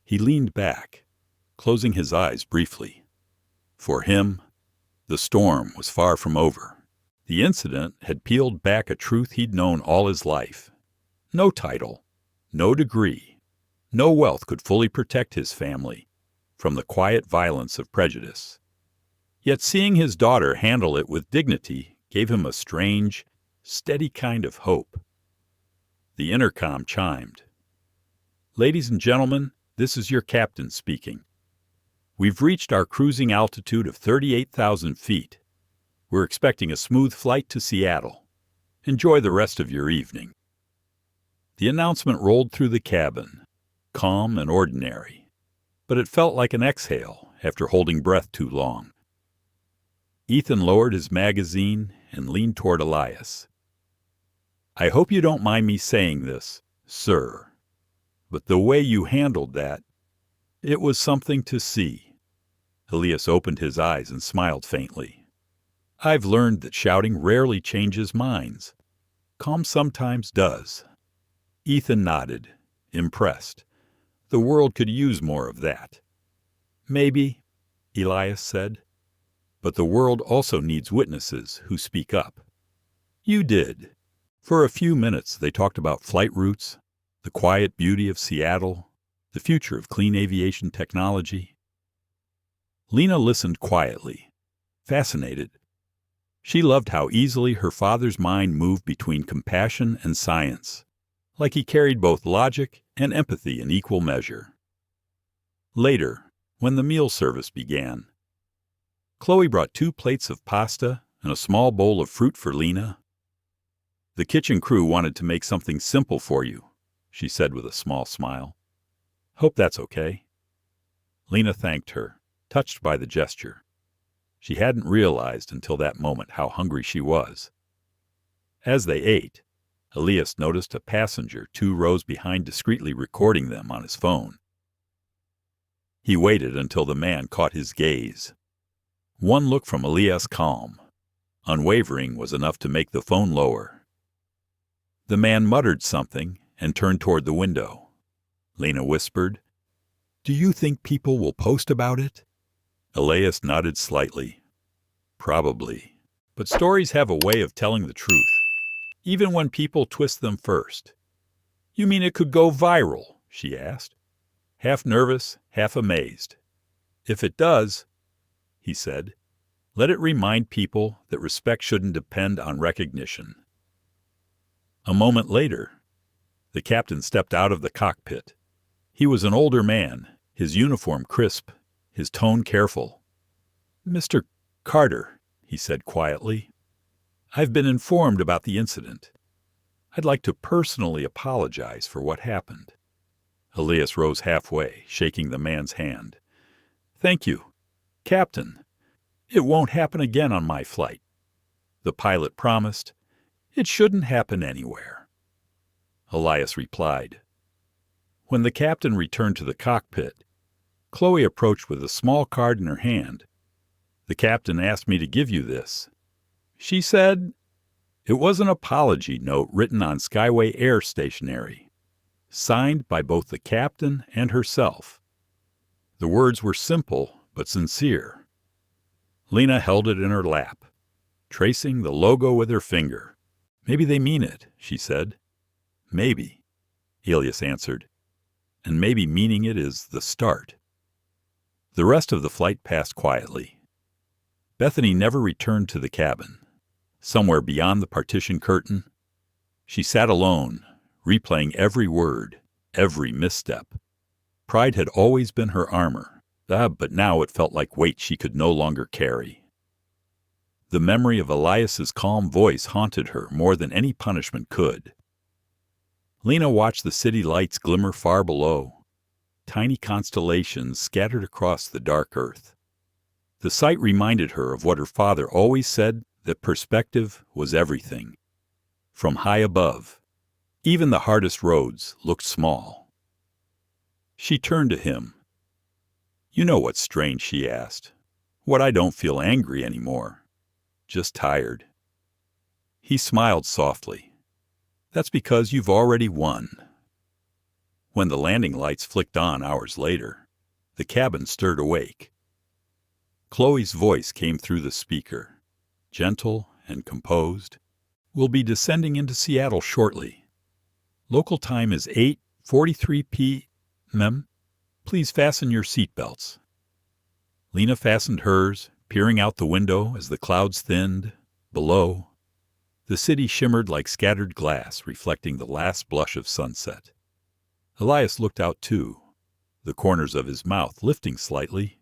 He leaned back, closing his eyes briefly. For him, the storm was far from over. The incident had peeled back a truth he'd known all his life. No title, no degree, no wealth could fully protect his family from the quiet violence of prejudice. Yet seeing his daughter handle it with dignity gave him a strange, steady kind of hope. The intercom chimed. "Ladies and gentlemen, this is your captain speaking. We've reached our cruising altitude of 38,000 feet. We're expecting a smooth flight to Seattle. Enjoy the rest of your evening." The announcement rolled through the cabin, calm and ordinary, but it felt like an exhale after holding breath too long. Ethan lowered his magazine and leaned toward Elias. "I hope you don't mind me saying this, sir, but the way you handled that, it was something to see." Elias opened his eyes and smiled faintly. "I've learned that shouting rarely changes minds. Calm sometimes does." Ethan nodded, impressed. The world could use more of that. "Maybe," Elias said, "but the world also needs witnesses who speak up." "You did." For a few minutes they talked about flight routes, the quiet beauty of Seattle, the future of clean aviation technology. Lena listened quietly, fascinated. She loved how easily her father's mind moved between compassion and science, like he carried both logic and empathy in equal measure. Later, when the meal service began, Chloe brought 2 plates of pasta and a small bowl of fruit for Lena. "The kitchen crew wanted to make something simple for you," she said with a small smile. "Hope that's okay." Lena thanked her, touched by the gesture. She hadn't realized until that moment how hungry she was. As they ate, Elias noticed a passenger 2 rows behind discreetly recording them on his phone. He waited until the man caught his gaze. One look from Elias, calm, unwavering, was enough to make the phone lower. The man muttered something and turned toward the window. Lena whispered, "Do you think people will post about it?" Elias nodded slightly. "Probably. But stories have a way of telling the truth, even when people twist them first." "You mean it could go viral?" she asked, half nervous, half amazed. "If it does," he said, "let it remind people that respect shouldn't depend on recognition." A moment later, the captain stepped out of the cockpit. He was an older man, his uniform crisp, his tone careful. "Mr. Carter," he said quietly, "I've been informed about the incident. I'd like to personally apologize for what happened." Elias rose halfway, shaking the man's hand. "Thank you, Captain. It won't happen again on my flight." The pilot promised. "It shouldn't happen anywhere." Elias replied. When the captain returned to the cockpit, Chloe approached with a small card in her hand. "The captain asked me to give you this," she said. It was an apology note written on Skyway Air stationery, signed by both the captain and herself. The words were simple but sincere. Lena held it in her lap, tracing the logo with her finger. "Maybe they mean it," she said. "Maybe," Elias answered. "And maybe meaning it is the start." The rest of the flight passed quietly. Bethany never returned to the cabin. Somewhere beyond the partition curtain, she sat alone, replaying every word, every misstep. Pride had always been her armor, but now it felt like weight she could no longer carry. The memory of Elias's calm voice haunted her more than any punishment could. Lena watched the city lights glimmer far below, tiny constellations scattered across the dark earth. The sight reminded her of what her father always said, that perspective was everything. From high above, even the hardest roads looked small. She turned to him. "You know what's strange?" she asked. "What, I don't feel angry anymore. Just tired." He smiled softly. "That's because you've already won." When the landing lights flicked on hours later, the cabin stirred awake. Chloe's voice came through the speaker, gentle and composed. "We'll be descending into Seattle shortly. Local time is 8:43 p.m. Please fasten your seatbelts." Lena fastened hers, peering out the window as the clouds thinned. Below, the city shimmered like scattered glass, reflecting the last blush of sunset. Elias looked out too, the corners of his mouth lifting slightly.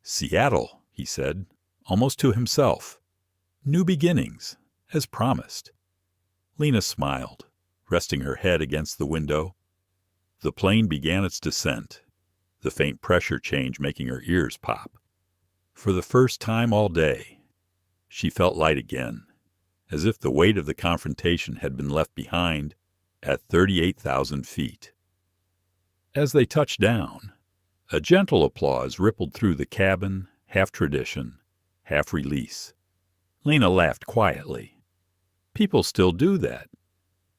"Seattle," he said, almost to himself. "New beginnings, as promised." Lena smiled, resting her head against the window. The plane began its descent, the faint pressure change making her ears pop. For the first time all day, she felt light again, as if the weight of the confrontation had been left behind at 38,000 feet. As they touched down, a gentle applause rippled through the cabin, half tradition, half release. Lena laughed quietly. People still do that.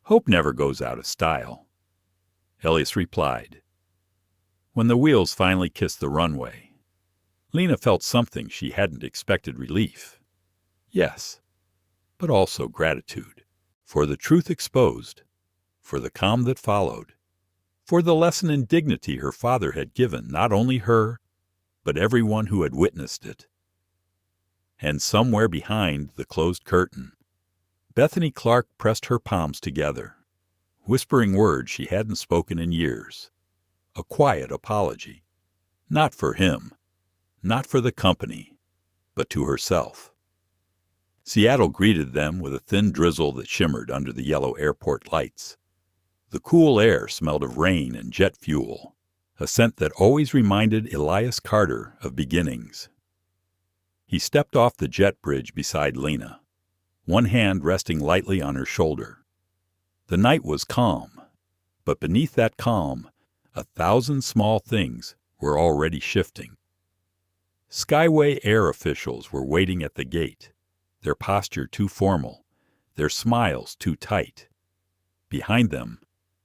Hope never goes out of style. Elias replied. When the wheels finally kissed the runway, Lena felt something she hadn't expected: relief. Yes, but also gratitude. For the truth exposed, for the calm that followed, for the lesson in dignity her father had given not only her, but everyone who had witnessed it. And somewhere behind the closed curtain, Bethany Clark pressed her palms together, whispering words she hadn't spoken in years. A quiet apology. Not for him, not for the company, but to herself. Seattle greeted them with a thin drizzle that shimmered under the yellow airport lights. The cool air smelled of rain and jet fuel, a scent that always reminded Elias Carter of beginnings. He stepped off the jet bridge beside Lena, one hand resting lightly on her shoulder. The night was calm, but beneath that calm, 1,000 small things were already shifting. Skyway Air officials were waiting at the gate, their posture too formal, their smiles too tight. Behind them,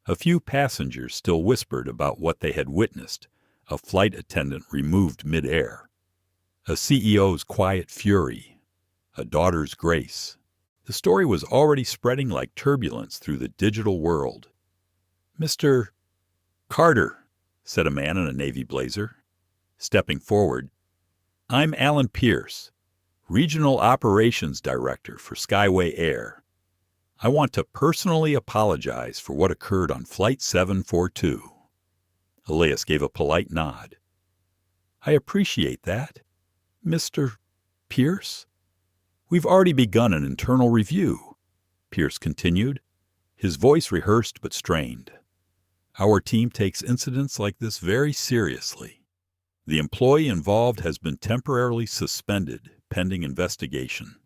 a few passengers still whispered about what they had witnessed, a flight attendant removed mid-air, a CEO's quiet fury, a daughter's grace. The story was already spreading like turbulence through the digital world. "Mr. Carter," said a man in a navy blazer. Stepping forward, "I'm Alan Pierce, Regional Operations Director for Skyway Air. I want to personally apologize for what occurred on Flight 742. Elias gave a polite nod. "I appreciate that. Mr. Pierce? We've already begun an internal review," Pierce continued, his voice rehearsed but strained. "Our team takes incidents like this very seriously. The employee involved has been temporarily suspended pending investigation."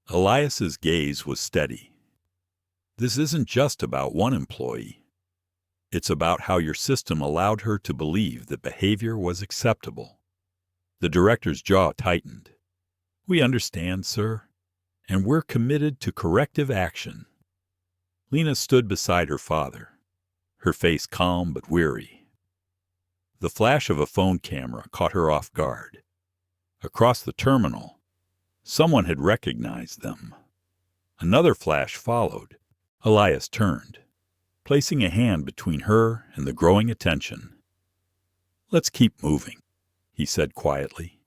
Elias's gaze was steady. "This isn't just about one employee. It's about how your system allowed her to believe that behavior was acceptable." The director's jaw tightened. "We understand, sir, and we're committed to corrective action." Lena stood beside her father, her face calm but weary. The flash of a phone camera caught her off guard. Across the terminal, someone had recognized them. Another flash followed. Elias turned, placing a hand between her and the growing attention. "Let's keep moving," he said quietly.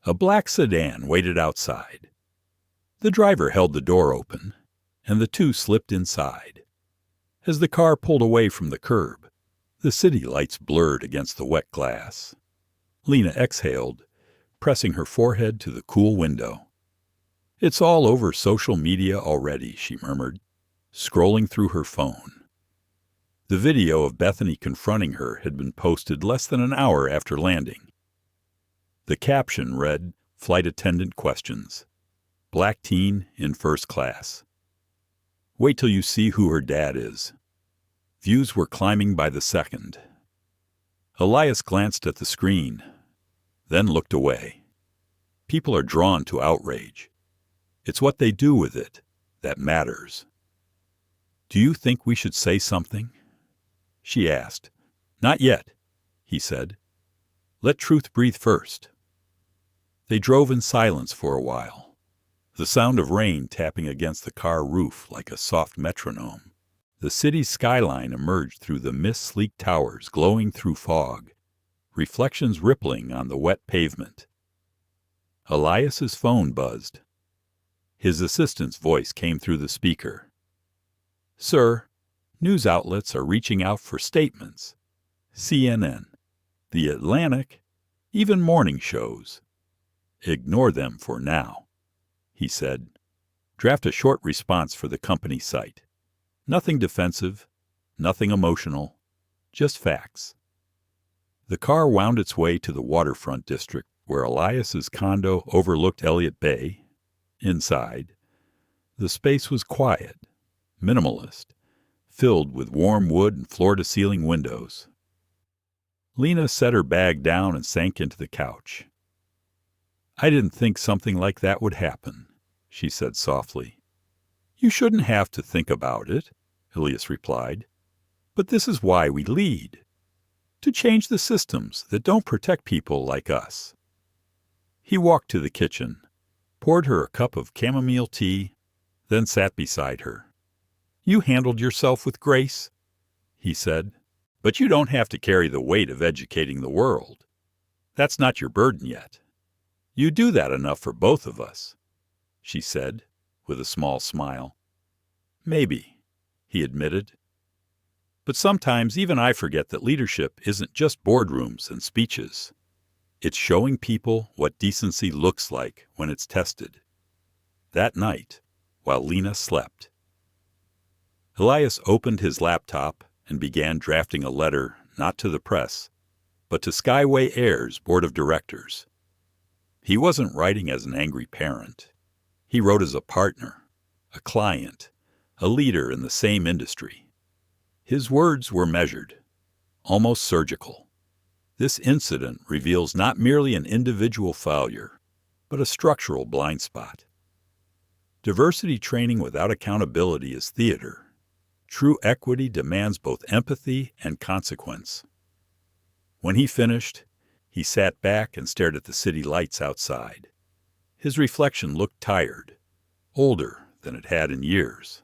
A black sedan waited outside. The driver held the door open, and the two slipped inside. As the car pulled away from the curb, the city lights blurred against the wet glass. Lena exhaled, pressing her forehead to the cool window. "It's all over social media already," she murmured, scrolling through her phone. The video of Bethany confronting her had been posted less than an hour after landing. The caption read, "Flight attendant questions. Black teen in first class. Wait till you see who her dad is." Views were climbing by the second. Elias glanced at the screen, then looked away. People are drawn to outrage. It's what they do with it that matters. "Do you think we should say something?" she asked. "Not yet," he said. "Let truth breathe first." They drove in silence for a while, the sound of rain tapping against the car roof like a soft metronome. The city's skyline emerged through the mist-sleek towers glowing through fog, reflections rippling on the wet pavement. Elias's phone buzzed. His assistant's voice came through the speaker. "Sir, news outlets are reaching out for statements. CNN, The Atlantic, even morning shows. Ignore them for now," he said. "Draft a short response for the company site. Nothing defensive, nothing emotional, just facts." The car wound its way to the waterfront district where Elias's condo overlooked Elliott Bay. Inside, the space was quiet, minimalist, filled with warm wood and floor-to-ceiling windows. Lena set her bag down and sank into the couch. "I didn't think something like that would happen," she said softly. "You shouldn't have to think about it," Elias replied. "But this is why we lead. To change the systems that don't protect people like us." He walked to the kitchen, poured her a cup of chamomile tea, then sat beside her. "You handled yourself with grace," he said, "but you don't have to carry the weight of educating the world. That's not your burden yet. You do that enough for both of us," she said, with a small smile. "Maybe," he admitted. "But sometimes even I forget that leadership isn't just boardrooms and speeches. It's showing people what decency looks like when it's tested." That night, while Lena slept, Elias opened his laptop and began drafting a letter not to the press, but to Skyway Air's board of directors. He wasn't writing as an angry parent. He wrote as a partner, a client, a leader in the same industry. His words were measured, almost surgical. This incident reveals not merely an individual failure, but a structural blind spot. Diversity training without accountability is theater. True equity demands both empathy and consequence. When he finished, he sat back and stared at the city lights outside. His reflection looked tired, older than it had in years.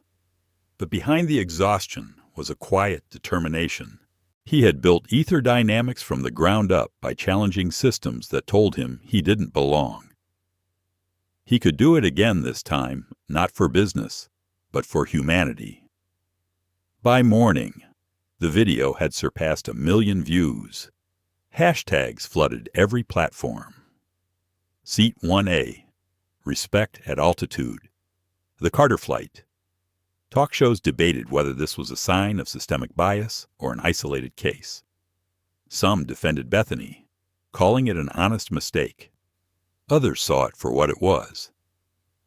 But behind the exhaustion was a quiet determination. He had built ether dynamics from the ground up by challenging systems that told him he didn't belong. He could do it again this time, not for business, but for humanity. By morning, the video had surpassed 1 million views. Hashtags flooded every platform. Seat 1A, respect at altitude. The Carter flight. Talk shows debated whether this was a sign of systemic bias or an isolated case. Some defended Bethany, calling it an honest mistake. Others saw it for what it was,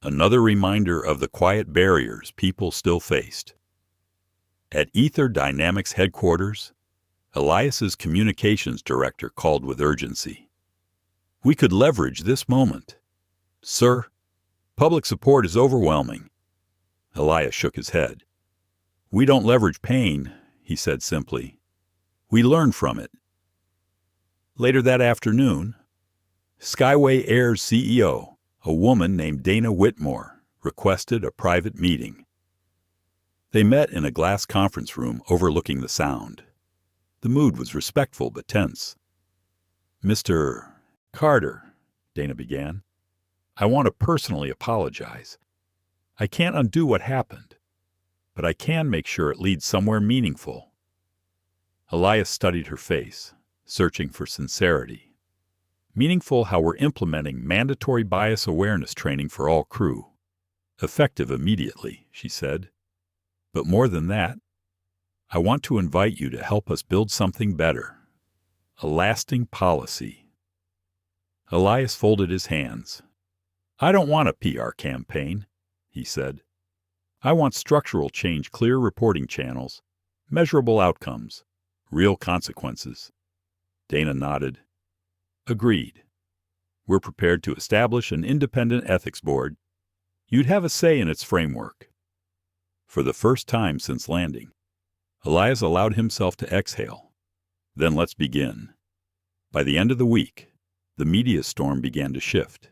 another reminder of the quiet barriers people still faced. At Ether Dynamics headquarters, Elias's communications director called with urgency. "We could leverage this moment. Sir, public support is overwhelming." Elias shook his head. "We don't leverage pain," he said simply. "We learn from it." Later that afternoon, Skyway Air's CEO, a woman named Dana Whitmore, requested a private meeting. They met in a glass conference room overlooking the Sound. The mood was respectful but tense. "Mr. Carter," Dana began, "I want to personally apologize. I can't undo what happened, but I can make sure it leads somewhere meaningful." Elias studied her face, searching for sincerity. "Meaningful how we're implementing mandatory bias awareness training for all crew. Effective immediately," she said. "But more than that, I want to invite you to help us build something better. A lasting policy." Elias folded his hands. "I don't want a PR campaign," he said. "I want structural change, clear reporting channels, measurable outcomes, real consequences." Dana nodded. "Agreed. We're prepared to establish an independent ethics board. You'd have a say in its framework." For the first time since landing, Elias allowed himself to exhale. "Then let's begin." By the end of the week, the media storm began to shift.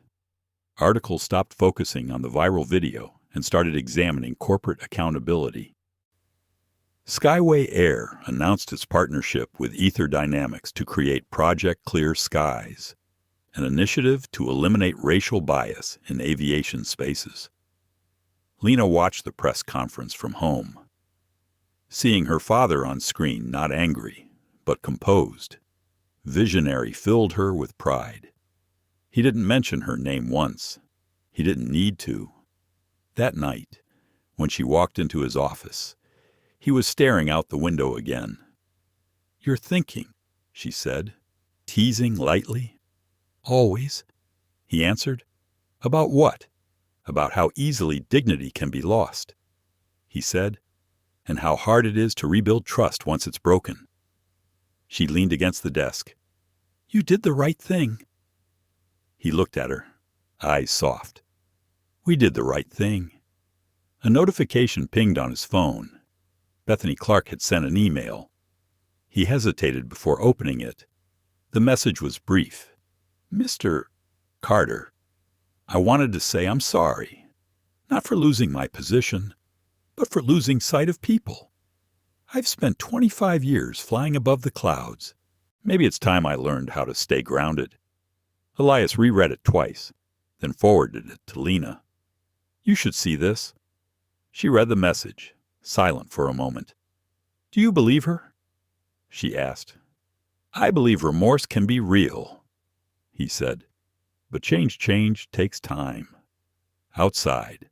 Articles stopped focusing on the viral video and started examining corporate accountability. Skyway Air announced its partnership with Ether Dynamics to create Project Clear Skies, an initiative to eliminate racial bias in aviation spaces. Lena watched the press conference from home. Seeing her father on screen, not angry, but composed, visionary, filled her with pride. He didn't mention her name once. He didn't need to. That night, when she walked into his office, he was staring out the window again. "You're thinking," she said, teasing lightly. "Always," he answered. "About what?" "About how easily dignity can be lost," he said, "and how hard it is to rebuild trust once it's broken." She leaned against the desk. "You did the right thing." He looked at her, eyes soft. "We did the right thing." A notification pinged on his phone. Bethany Clark had sent an email. He hesitated before opening it. The message was brief. "Mr. Carter, I wanted to say I'm sorry, not for losing my position, but for losing sight of people. I've spent 25 years flying above the clouds. Maybe it's time I learned how to stay grounded." Elias reread it twice, then forwarded it to Lena. "You should see this." She read the message, silent for a moment. "Do you believe her?" she asked. "I believe remorse can be real," he said. "But change takes time." Outside,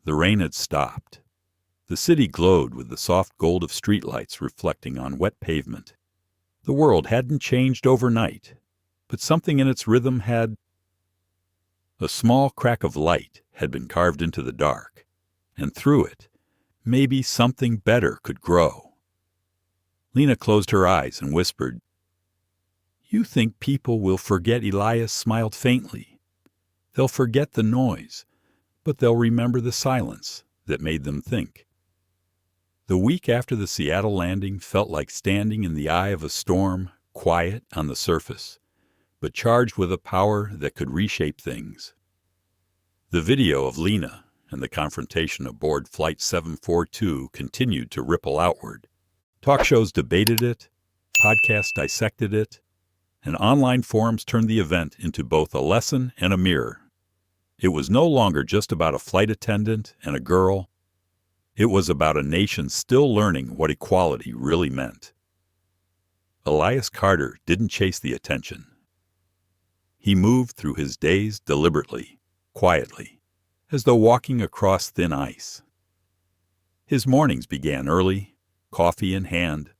the rain had stopped. The city glowed with the soft gold of streetlights reflecting on wet pavement. The world hadn't changed overnight, but something in its rhythm had. A small crack of light had been carved into the dark, and through it, maybe something better could grow. Lena closed her eyes and whispered, "You think people will forget?" Elias smiled faintly. "They'll forget the noise, but they'll remember the silence that made them think." The week after the Seattle landing felt like standing in the eye of a storm, quiet on the surface, but charged with a power that could reshape things. The video of Lena and the confrontation aboard Flight 742 continued to ripple outward. Talk shows debated it, podcasts dissected it, and online forums turned the event into both a lesson and a mirror. It was no longer just about a flight attendant and a girl. It was about a nation still learning what equality really meant. Elias Carter didn't chase the attention. He moved through his days deliberately, quietly, as though walking across thin ice. His mornings began early, coffee in hand,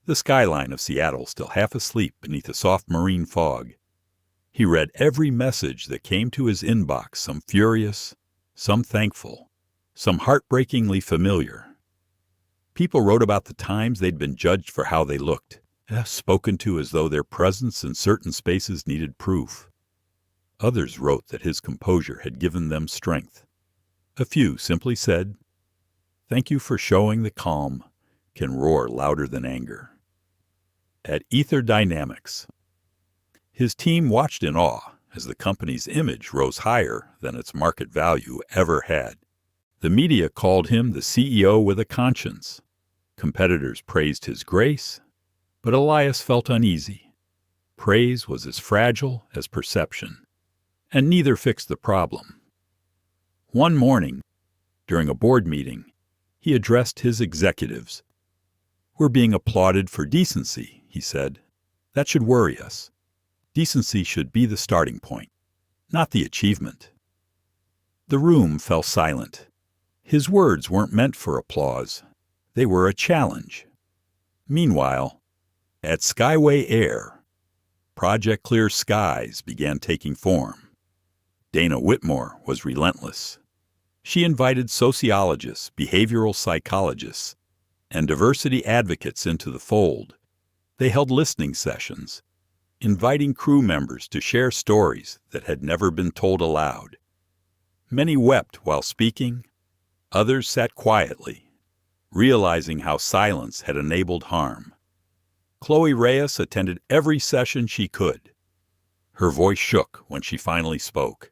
the skyline of Seattle still half asleep beneath a soft marine fog. He read every message that came to his inbox, some furious, some thankful, some heartbreakingly familiar. People wrote about the times they'd been judged for how they looked, spoken to as though their presence in certain spaces needed proof. Others wrote that his composure had given them strength. A few simply said, "Thank you for showing the calm can roar louder than anger." At Ether Dynamics, his team watched in awe as the company's image rose higher than its market value ever had. The media called him the CEO with a conscience. Competitors praised his grace, but Elias felt uneasy. Praise was as fragile as perception, and neither fixed the problem. One morning, during a board meeting, he addressed his executives. "We're being applauded for decency," he said. "That should worry us. Decency should be the starting point, not the achievement." The room fell silent. His words weren't meant for applause. They were a challenge. Meanwhile, at Skyway Air, Project Clear Skies began taking form. Dana Whitmore was relentless. She invited sociologists, behavioral psychologists, and diversity advocates into the fold. They held listening sessions, inviting crew members to share stories that had never been told aloud. Many wept while speaking. Others sat quietly, realizing how silence had enabled harm. Chloe Reyes attended every session she could. Her voice shook when she finally spoke.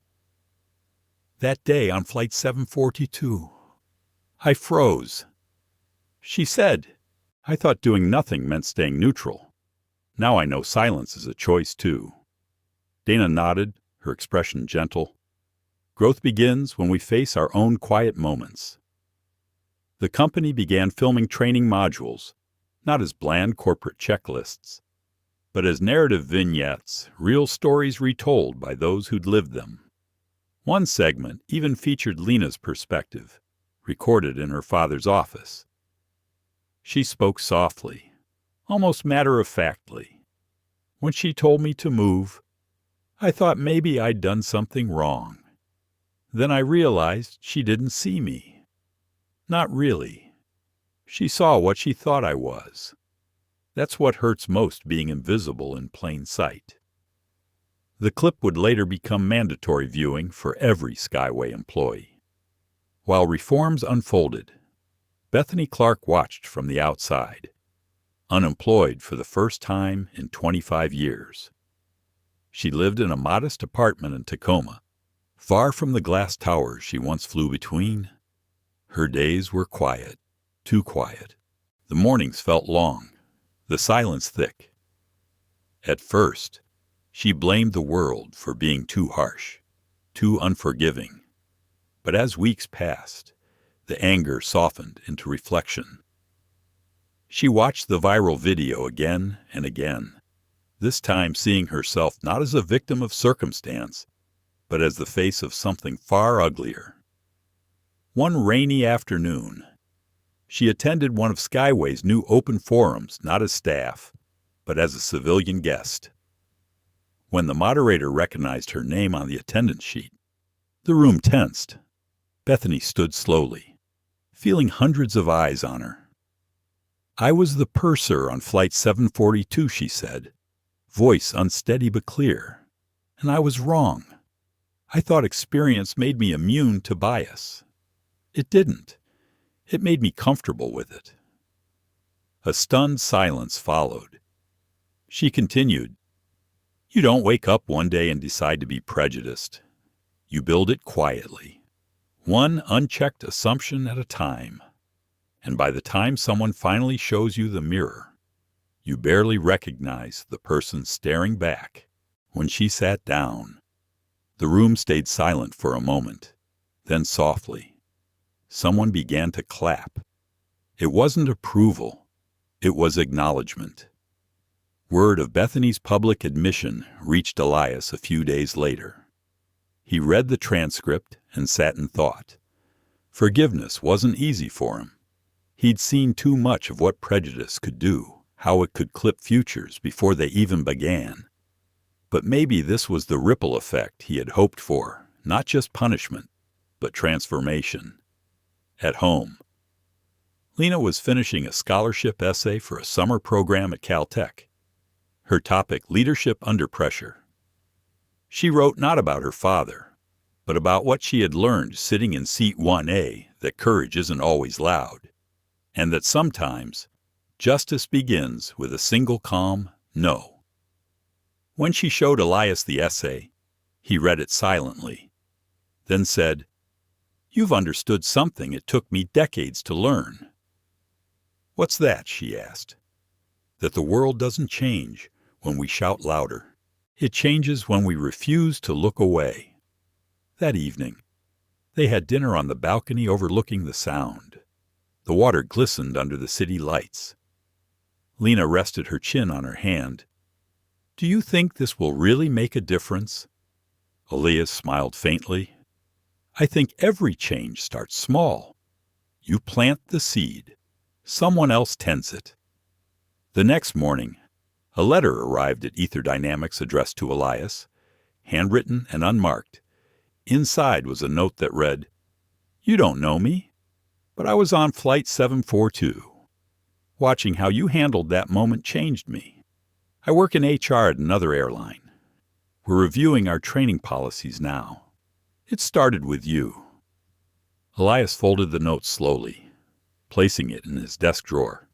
"That day on Flight 742, I froze." She said, "I thought doing nothing meant staying neutral. Now I know silence is a choice, too." Dana nodded, her expression gentle. Growth begins when we face our own quiet moments. The company began filming training modules, not as bland corporate checklists, but as narrative vignettes, real stories retold by those who'd lived them. One segment even featured Lena's perspective, recorded in her father's office. She spoke softly, almost matter-of-factly. "When she told me to move, I thought maybe I'd done something wrong. Then I realized she didn't see me. Not really. She saw what she thought I was. That's what hurts most, being invisible in plain sight." The clip would later become mandatory viewing for every Skyway employee. While reforms unfolded, Bethany Clark watched from the outside, unemployed for the first time in 25 years. She lived in a modest apartment in Tacoma, far from the glass towers she once flew between. Her days were quiet, too quiet. The mornings felt long, the silence thick. At first, she blamed the world for being too harsh, too unforgiving. But as weeks passed, the anger softened into reflection. She watched the viral video again and again, this time seeing herself not as a victim of circumstance, but as the face of something far uglier. One rainy afternoon, she attended one of Skyway's new open forums, not as staff, but as a civilian guest. When the moderator recognized her name on the attendance sheet, The room tensed. Bethany stood slowly, feeling hundreds of eyes on her. "I was the purser on Flight 742, she said, voice unsteady but clear. And I was wrong. I thought experience made me immune to bias. It didn't. It made me comfortable with it." A stunned silence followed. She continued, "You don't wake up one day and decide to be prejudiced. You build it quietly, one unchecked assumption at a time. And by the time someone finally shows you the mirror, you barely recognize the person staring back." When she sat down, the room stayed silent for a moment. Then softly, someone began to clap. It wasn't approval. It was acknowledgement. Word of Bethany's public admission reached Elias a few days later. He read the transcript and sat in thought. Forgiveness wasn't easy for him. He'd seen too much of what prejudice could do, how it could clip futures before they even began. But maybe this was the ripple effect he had hoped for, not just punishment, but transformation. At home, Lena was finishing a scholarship essay for a summer program at Caltech. Her topic, Leadership Under Pressure. She wrote not about her father, but about what she had learned sitting in seat 1A, that courage isn't always loud, and that sometimes justice begins with a single calm no. When she showed Elias the essay, he read it silently, then said, "You've understood something it took me decades to learn." "What's that?" she asked. "That the world doesn't change when we shout louder. It changes when we refuse to look away." That evening, they had dinner on the balcony overlooking the Sound. The water glistened under the city lights. Lena rested her chin on her hand. "Do you think this will really make a difference?" Elias smiled faintly. "I think every change starts small. You plant the seed. Someone else tends it." The next morning, a letter arrived at Ether Dynamics addressed to Elias, handwritten and unmarked. Inside was a note that read, "You don't know me, but I was on Flight 742. Watching how you handled that moment changed me. I work in HR at another airline. We're reviewing our training policies now. It started with you." Elias folded the note slowly, placing it in his desk drawer.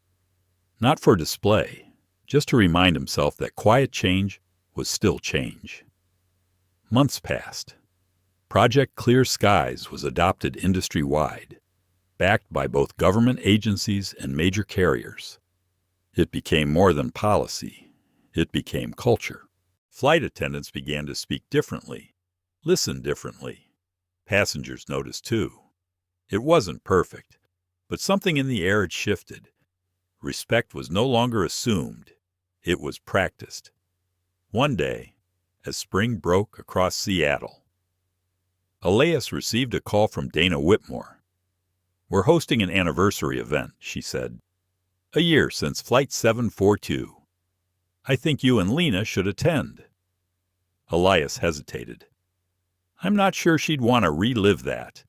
Not for display, just to remind himself that quiet change was still change. Months passed. Project Clear Skies was adopted industry-wide, backed by both government agencies and major carriers. It became more than policy. It became culture. Flight attendants began to speak differently, listen differently. Passengers noticed too. It wasn't perfect, but something in the air had shifted. Respect was no longer assumed. It was practiced. One day, as spring broke across Seattle, Elias received a call from Dana Whitmore. "We're hosting an anniversary event," she said. "A year since Flight 742. I think you and Lena should attend." Elias hesitated. "I'm not sure she'd want to relive that."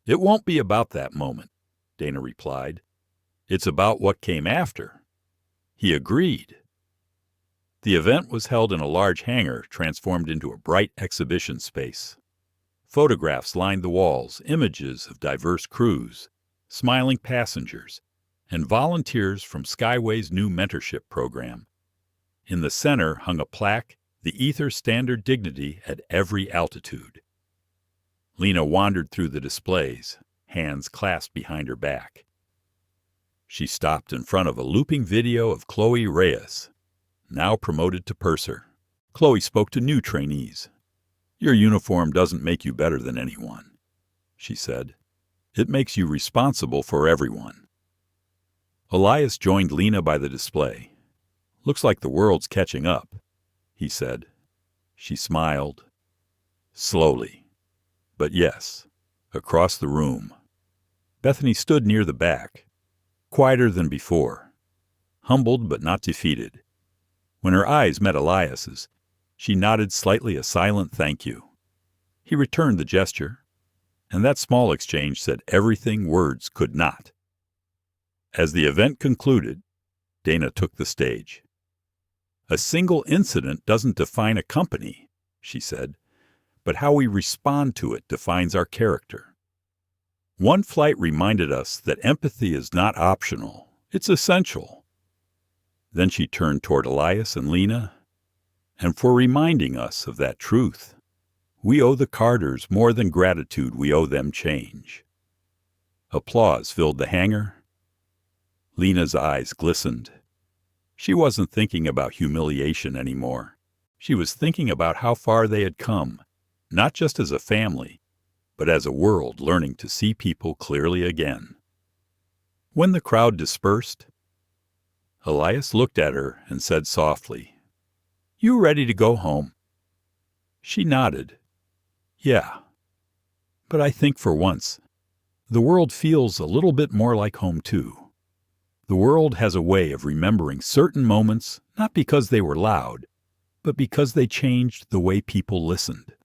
"It won't be about that moment," Dana replied. "It's about what came after." He agreed. The event was held in a large hangar transformed into a bright exhibition space. Photographs lined the walls, images of diverse crews, smiling passengers, and volunteers from Skyway's new mentorship program. In the center hung a plaque, "The Ether Standard Dignity at Every Altitude." Lena wandered through the displays, hands clasped behind her back. She stopped in front of a looping video of Chloe Reyes, now promoted to purser. Chloe spoke to new trainees. "Your uniform doesn't make you better than anyone," she said. "It makes you responsible for everyone." Elias joined Lena by the display. "Looks like the world's catching up," he said. She smiled. Slowly. But yes, across the room. Bethany stood near the back, quieter than before, humbled but not defeated. When her eyes met Elias's, she nodded slightly a silent thank you. He returned the gesture, and that small exchange said everything words could not. As the event concluded, Dana took the stage. "A single incident doesn't define a company," she said, "but how we respond to it defines our character. One flight reminded us that empathy is not optional, it's essential." Then she turned toward Elias and Lena, "And for reminding us of that truth, we owe the Carters more than gratitude, we owe them change." Applause filled the hangar. Lena's eyes glistened. She wasn't thinking about humiliation anymore. She was thinking about how far they had come, not just as a family, but as a world learning to see people clearly again. When the crowd dispersed, Elias looked at her and said softly, "You ready to go home?" She nodded. "Yeah. But I think for once, the world feels a little bit more like home too. The world has a way of remembering certain moments, not because they were loud, but because they changed the way people listened."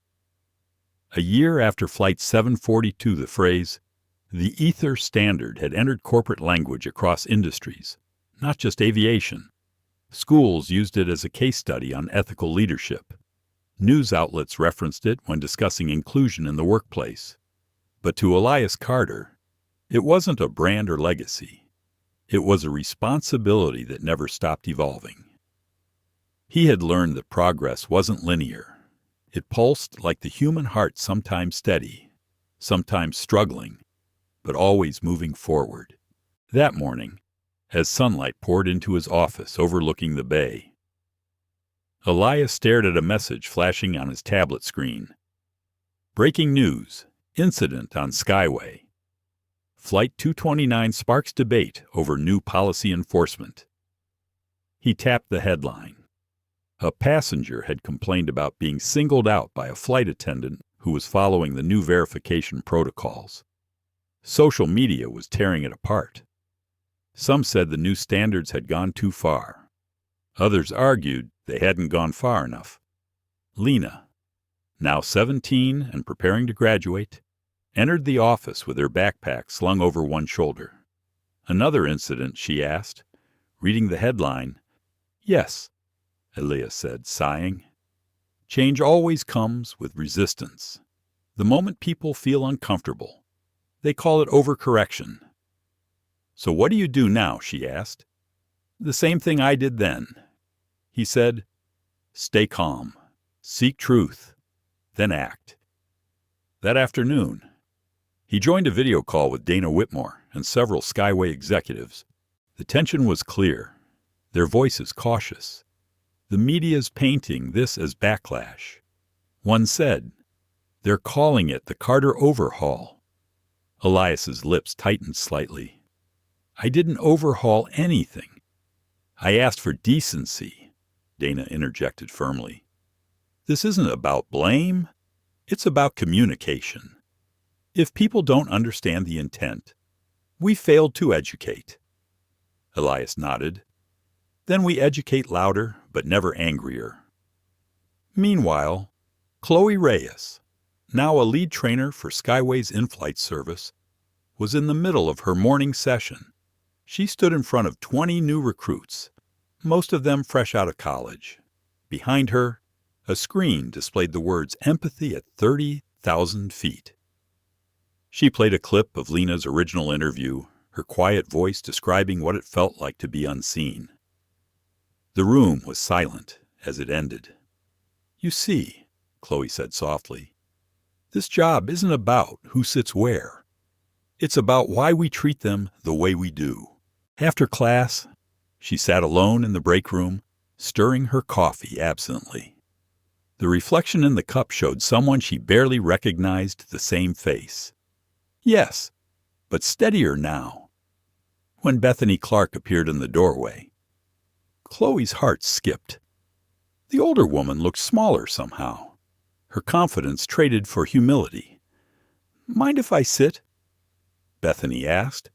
A year after Flight 742, the phrase, "the ether standard," had entered corporate language across industries, not just aviation. Schools used it as a case study on ethical leadership. News outlets referenced it when discussing inclusion in the workplace. But to Elias Carter, it wasn't a brand or legacy. It was a responsibility that never stopped evolving. He had learned that progress wasn't linear. It pulsed like the human heart, sometimes steady, sometimes struggling, but always moving forward. That morning, as sunlight poured into his office overlooking the bay, Elias stared at a message flashing on his tablet screen. "Breaking news. Incident on Skyway. Flight 229 sparks debate over new policy enforcement." He tapped the headline. A passenger had complained about being singled out by a flight attendant who was following the new verification protocols. Social media was tearing it apart. Some said the new standards had gone too far. Others argued they hadn't gone far enough. Lena, now 17 and preparing to graduate, entered the office with her backpack slung over one shoulder. "Another incident?" she asked, reading the headline. "Yes," Elias said, sighing. "Change always comes with resistance. The moment people feel uncomfortable, they call it overcorrection." "So what do you do now?" she asked. "The same thing I did then." He said, "Stay calm, seek truth, then act." That afternoon, he joined a video call with Dana Whitmore and several Skyway executives. The tension was clear, their voices cautious. The media's painting this as backlash. One said, "They're calling it the Carter overhaul." Elias's lips tightened slightly. "I didn't overhaul anything. I asked for decency," Dana interjected firmly. "This isn't about blame. It's about communication. If people don't understand the intent, we failed to educate." Elias nodded. "Then we educate louder, but never angrier." Meanwhile, Chloe Reyes, now a lead trainer for Skyway's in-flight service, was in the middle of her morning session. She stood in front of 20 new recruits, most of them fresh out of college. Behind her, a screen displayed the words "Empathy at 30,000 feet." She played a clip of Lena's original interview, her quiet voice describing what it felt like to be unseen. The room was silent as it ended. "You see," Chloe said softly, "this job isn't about who sits where. It's about why we treat them the way we do." After class, she sat alone in the break room, stirring her coffee absently. The reflection in the cup showed someone she barely recognized, the same face. Yes, but steadier now. When Bethany Clark appeared in the doorway, Chloe's heart skipped. The older woman looked smaller somehow. Her confidence traded for humility. "Mind if I sit?" Bethany asked.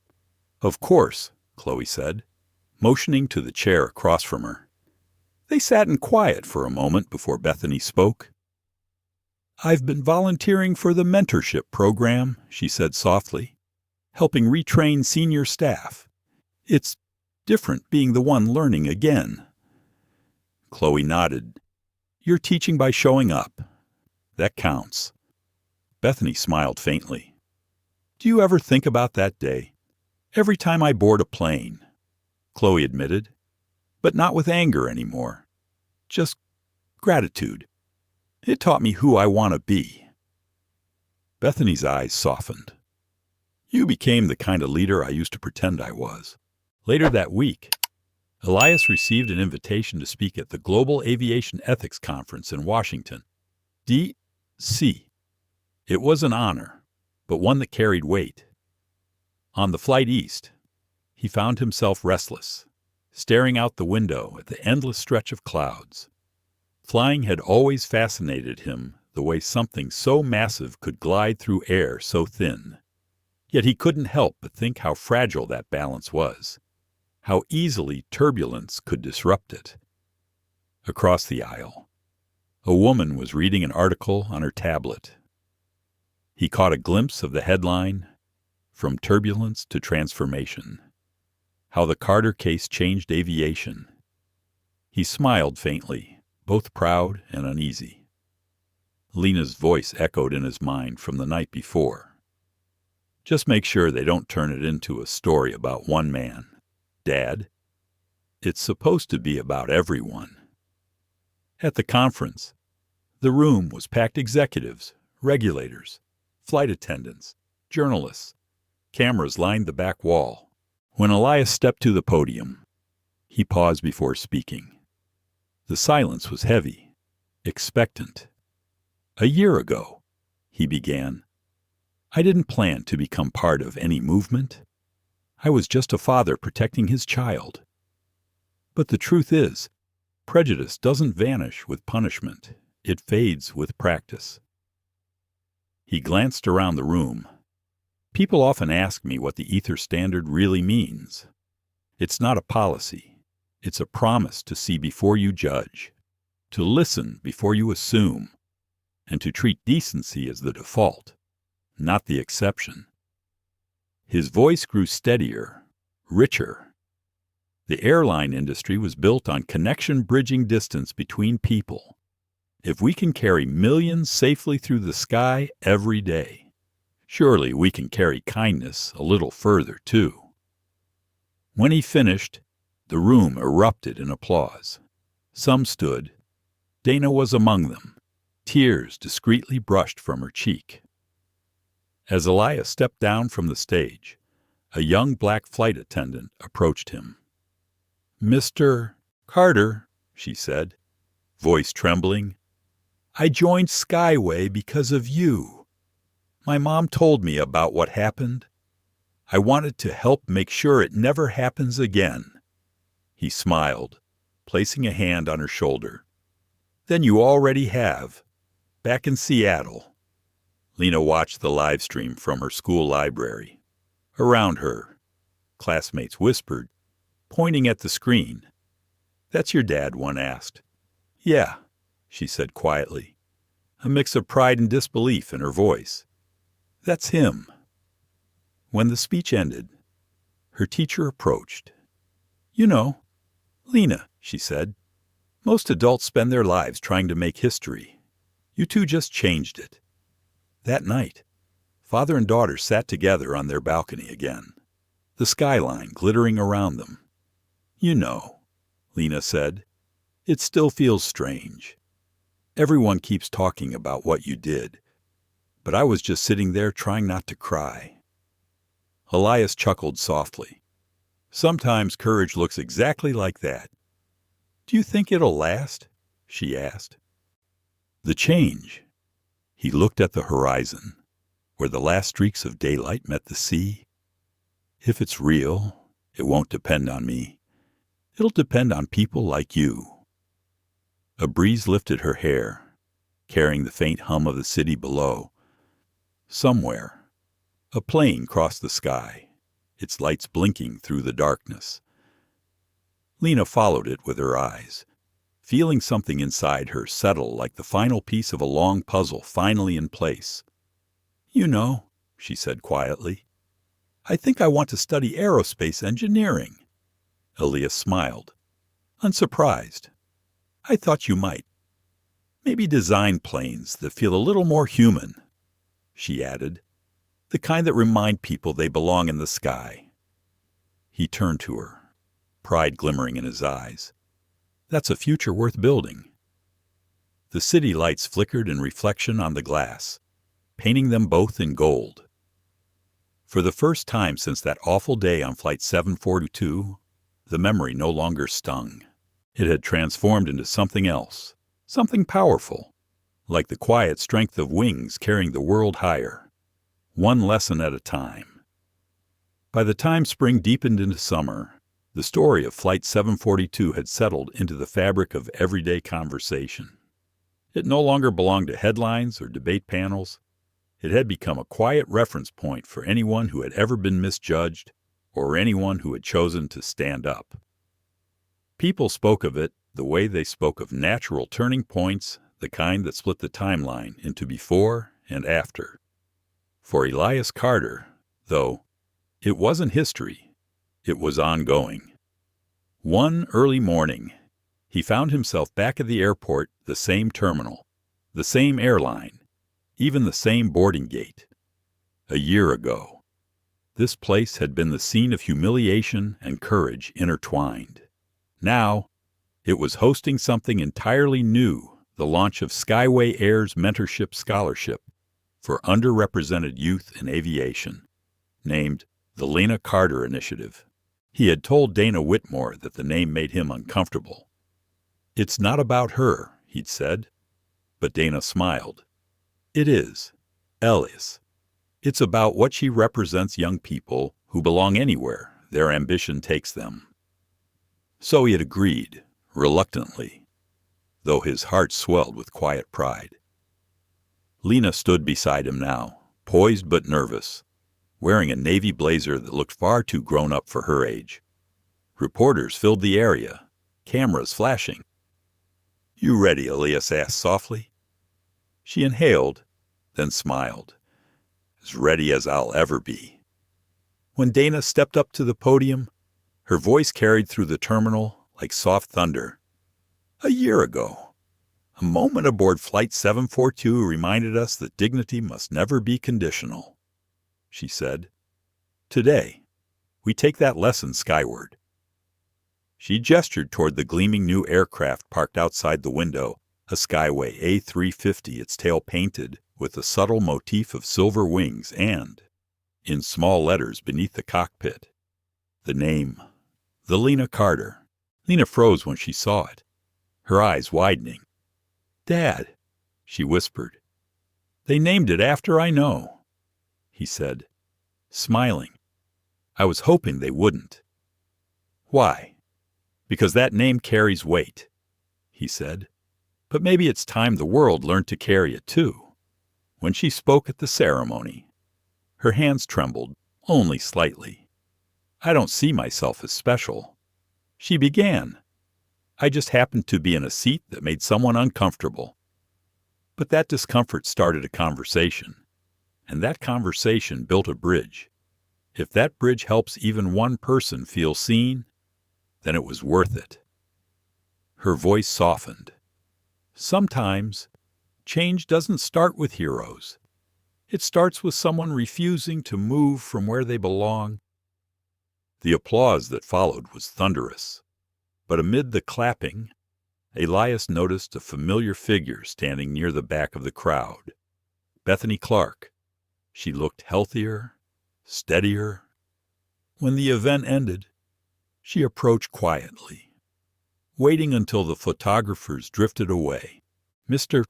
"Of course," Chloe said, motioning to the chair across from her. They sat in quiet for a moment before Bethany spoke. I've been volunteering for the mentorship program, she said softly, helping retrain senior staff. It's different being the one learning again. Chloe nodded. You're teaching by showing up. That counts. Bethany smiled faintly. Do you ever think about that day? Every time I board a plane, Chloe admitted, but not with anger anymore. Just gratitude. It taught me who I want to be. Bethany's eyes softened. You became the kind of leader I used to pretend I was. Later that week, Elias received an invitation to speak at the Global Aviation Ethics Conference in Washington, D.C. It was an honor, but one that carried weight. On the flight east, he found himself restless, staring out the window at the endless stretch of clouds. Flying had always fascinated him the way something so massive could glide through air so thin. Yet he couldn't help but think how fragile that balance was, how easily turbulence could disrupt it. Across the aisle, a woman was reading an article on her tablet. He caught a glimpse of the headline, From Turbulence to Transformation, How the Carter Case Changed Aviation. He smiled faintly, both proud and uneasy. Lena's voice echoed in his mind from the night before. Just make sure they don't turn it into a story about one man, Dad. It's supposed to be about everyone. At the conference, the room was packed executives, regulators, flight attendants, journalists. Cameras lined the back wall. When Elias stepped to the podium, he paused before speaking. The silence was heavy, expectant. A year ago, he began, I didn't plan to become part of any movement. I was just a father protecting his child. But the truth is, prejudice doesn't vanish with punishment. It fades with practice. He glanced around the room. People often ask me what the ether standard really means. It's not a policy. It's a promise to see before you judge, to listen before you assume, and to treat decency as the default, not the exception. His voice grew steadier, richer. The airline industry was built on connection bridging distance between people. If we can carry millions safely through the sky every day, surely we can carry kindness a little further, too. When he finished, the room erupted in applause. Some stood. Dana was among them. Tears discreetly brushed from her cheek. As Elias stepped down from the stage, a young black flight attendant approached him. Mr. Carter, she said, voice trembling, I joined Skyway because of you. My mom told me about what happened. I wanted to help make sure it never happens again. He smiled, placing a hand on her shoulder. Then you already have. Back in Seattle. Lena watched the live stream from her school library. Around her, classmates whispered, pointing at the screen. That's your dad, one asked. Yeah, she said quietly, a mix of pride and disbelief in her voice. That's him. When the speech ended, her teacher approached. You know, Lena, she said, most adults spend their lives trying to make history. You two just changed it. That night, father and daughter sat together on their balcony again, the skyline glittering around them. You know, Lena said, it still feels strange. Everyone keeps talking about what you did, but I was just sitting there trying not to cry. Elias chuckled softly. Sometimes courage looks exactly like that. Do you think it'll last? She asked. The change. He looked at the horizon, where the last streaks of daylight met the sea. If it's real, it won't depend on me. It'll depend on people like you. A breeze lifted her hair, carrying the faint hum of the city below. Somewhere, a plane crossed the sky, its lights blinking through the darkness. Lena followed it with her eyes, feeling something inside her settle like the final piece of a long puzzle finally in place. "You know," she said quietly, "I think I want to study aerospace engineering." Elias smiled, unsurprised. "I thought you might. Maybe design planes that feel a little more human," she added, "the kind that remind people they belong in the sky." He turned to her, pride glimmering in his eyes. "That's a future worth building." The city lights flickered in reflection on the glass, painting them both in gold. For the first time since that awful day on Flight 742, the memory no longer stung. It had transformed into something else, something powerful, like the quiet strength of wings carrying the world higher, one lesson at a time. By the time spring deepened into summer, the story of Flight 742 had settled into the fabric of everyday conversation. It no longer belonged to headlines or debate panels. It had become a quiet reference point for anyone who had ever been misjudged or anyone who had chosen to stand up. People spoke of it the way they spoke of natural turning points, the kind that split the timeline into before and after. For Elias Carter, though, it wasn't history. It was ongoing. One early morning, he found himself back at the airport, the same terminal, the same airline, even the same boarding gate. A year ago, this place had been the scene of humiliation and courage intertwined. Now, it was hosting something entirely new, the launch of Skyway Air's Mentorship Scholarship for underrepresented youth in aviation, named the Lena Carter Initiative. He had told Dana Whitmore that the name made him uncomfortable. "It's not about her," he'd said. But Dana smiled. "It is, Elias. It's about what she represents young people who belong anywhere their ambition takes them." So he had agreed, reluctantly, though his heart swelled with quiet pride. Lena stood beside him now, poised but nervous, wearing a navy blazer that looked far too grown up for her age. Reporters filled the area, cameras flashing. "You ready?" Elias asked softly. She inhaled, then smiled. "As ready as I'll ever be." When Dana stepped up to the podium, her voice carried through the terminal like soft thunder. "A year ago, a moment aboard Flight 742 reminded us that dignity must never be conditional," she said. "Today, we take that lesson skyward." She gestured toward the gleaming new aircraft parked outside the window, a Skyway A350, its tail painted with a subtle motif of silver wings and, in small letters beneath the cockpit, the name, the Lena Carter. Lena froze when she saw it, her eyes widening. "Dad," she whispered. "They named it after I know," he said, smiling. "I was hoping they wouldn't." "Why?" "Because that name carries weight," he said. "But maybe it's time the world learned to carry it too." When she spoke at the ceremony, her hands trembled, only slightly. "I don't see myself as special," she began. "I just happened to be in a seat that made someone uncomfortable." But that discomfort started a conversation, and that conversation built a bridge. If that bridge helps even one person feel seen, then it was worth it. Her voice softened. "Sometimes, change doesn't start with heroes. It starts with someone refusing to move from where they belong." The applause that followed was thunderous. But amid the clapping, Elias noticed a familiar figure standing near the back of the crowd. Bethany Clark. She looked healthier, steadier. When the event ended, she approached quietly, waiting until the photographers drifted away. "Mr.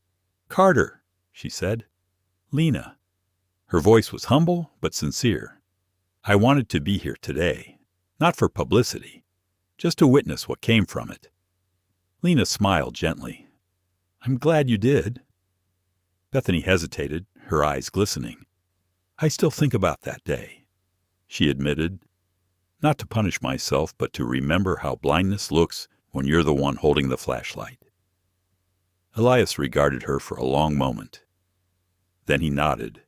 Carter," she said. "Lena." Her voice was humble but sincere. "I wanted to be here today, not for publicity, just to witness what came from it." Lena smiled gently. "I'm glad you did." Bethany hesitated, her eyes glistening. "I still think about that day," she admitted. "Not to punish myself, but to remember how blindness looks when you're the one holding the flashlight." Elias regarded her for a long moment. Then he nodded.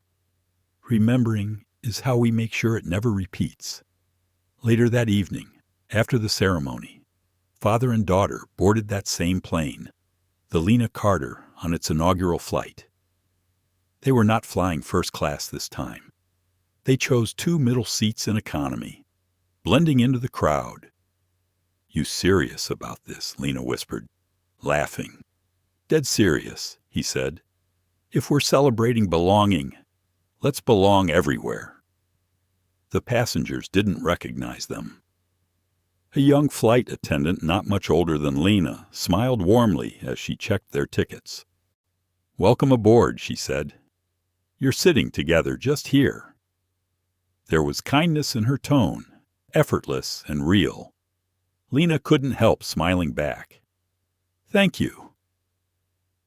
Remembering is how we make sure it never repeats. Later that evening, after the ceremony, father and daughter boarded that same plane, the Lena Carter, on its inaugural flight. They were not flying first class this time. They chose 2 middle seats in economy, blending into the crowd. You serious about this? Lena whispered, laughing. Dead serious, he said. If we're celebrating belonging, let's belong everywhere. The passengers didn't recognize them. A young flight attendant not much older than Lena smiled warmly as she checked their tickets. Welcome aboard, she said. You're sitting together just here. There was kindness in her tone, effortless and real. Lena couldn't help smiling back. Thank you.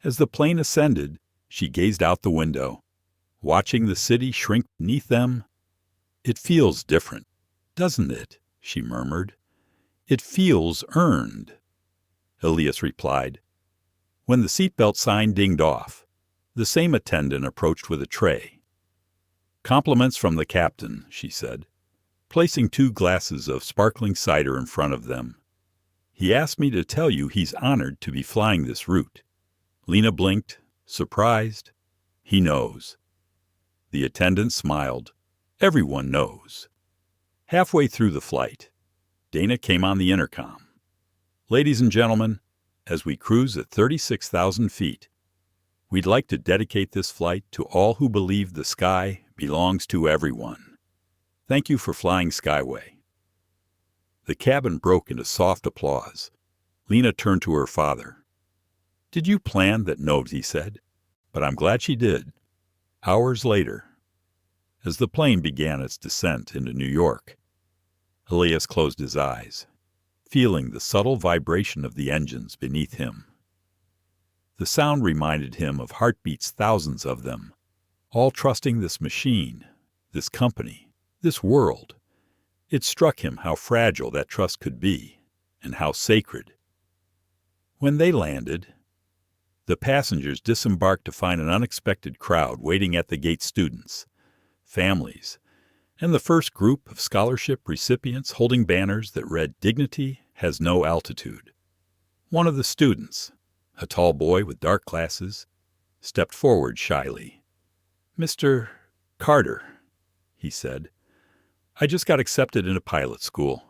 As the plane ascended, she gazed out the window, watching the city shrink beneath them. It feels different, doesn't it? She murmured. It feels earned. Elias replied. When the seatbelt sign dinged off, the same attendant approached with a tray. Compliments from the captain, she said, placing 2 glasses of sparkling cider in front of them. He asked me to tell you he's honored to be flying this route. Lena blinked, surprised. He knows. The attendant smiled. Everyone knows. Halfway through the flight, Dana came on the intercom. Ladies and gentlemen, as we cruise at 36,000 feet, we'd like to dedicate this flight to all who believe the sky belongs to everyone. Thank you for flying Skyway. The cabin broke into soft applause. Lena turned to her father. Did you plan that note? He said. But I'm glad she did. Hours later, as the plane began its descent into New York, Elias closed his eyes, feeling the subtle vibration of the engines beneath him. The sound reminded him of heartbeats, thousands of them, all trusting this machine, this company, this world. It struck him how fragile that trust could be, and how sacred. When they landed, the passengers disembarked to find an unexpected crowd waiting at the gate. Students, families, and the first group of scholarship recipients holding banners that read, "Dignity has no altitude." One of the students, a tall boy with dark glasses, stepped forward shyly. "Mr. Carter," he said, "I just got accepted into pilot school.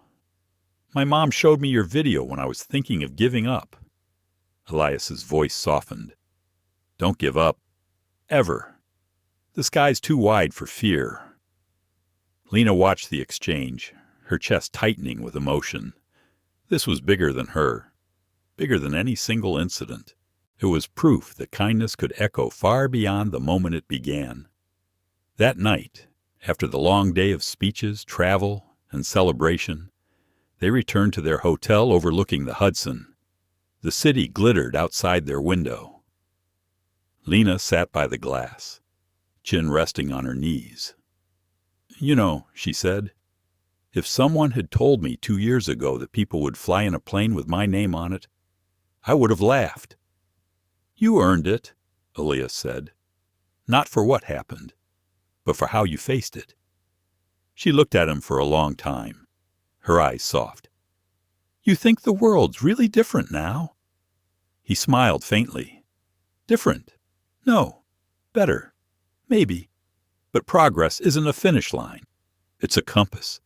My mom showed me your video when I was thinking of giving up." Elias's voice softened. "Don't give up. Ever. The sky's too wide for fear." Lena watched the exchange, her chest tightening with emotion. This was bigger than her, bigger than any single incident. It was proof that kindness could echo far beyond the moment it began. That night, after the long day of speeches, travel, and celebration, they returned to their hotel overlooking the Hudson. The city glittered outside their window. Lena sat by the glass, chin resting on her knees. "You know," she said, "if someone had told me 2 years ago that people would fly in a plane with my name on it, I would have laughed." "You earned it," Elias said. "Not for what happened, but for how you faced it." She looked at him for a long time, her eyes soft. "You think the world's really different now?" He smiled faintly. "Different? No. Better. Maybe. But progress isn't a finish line. It's a compass.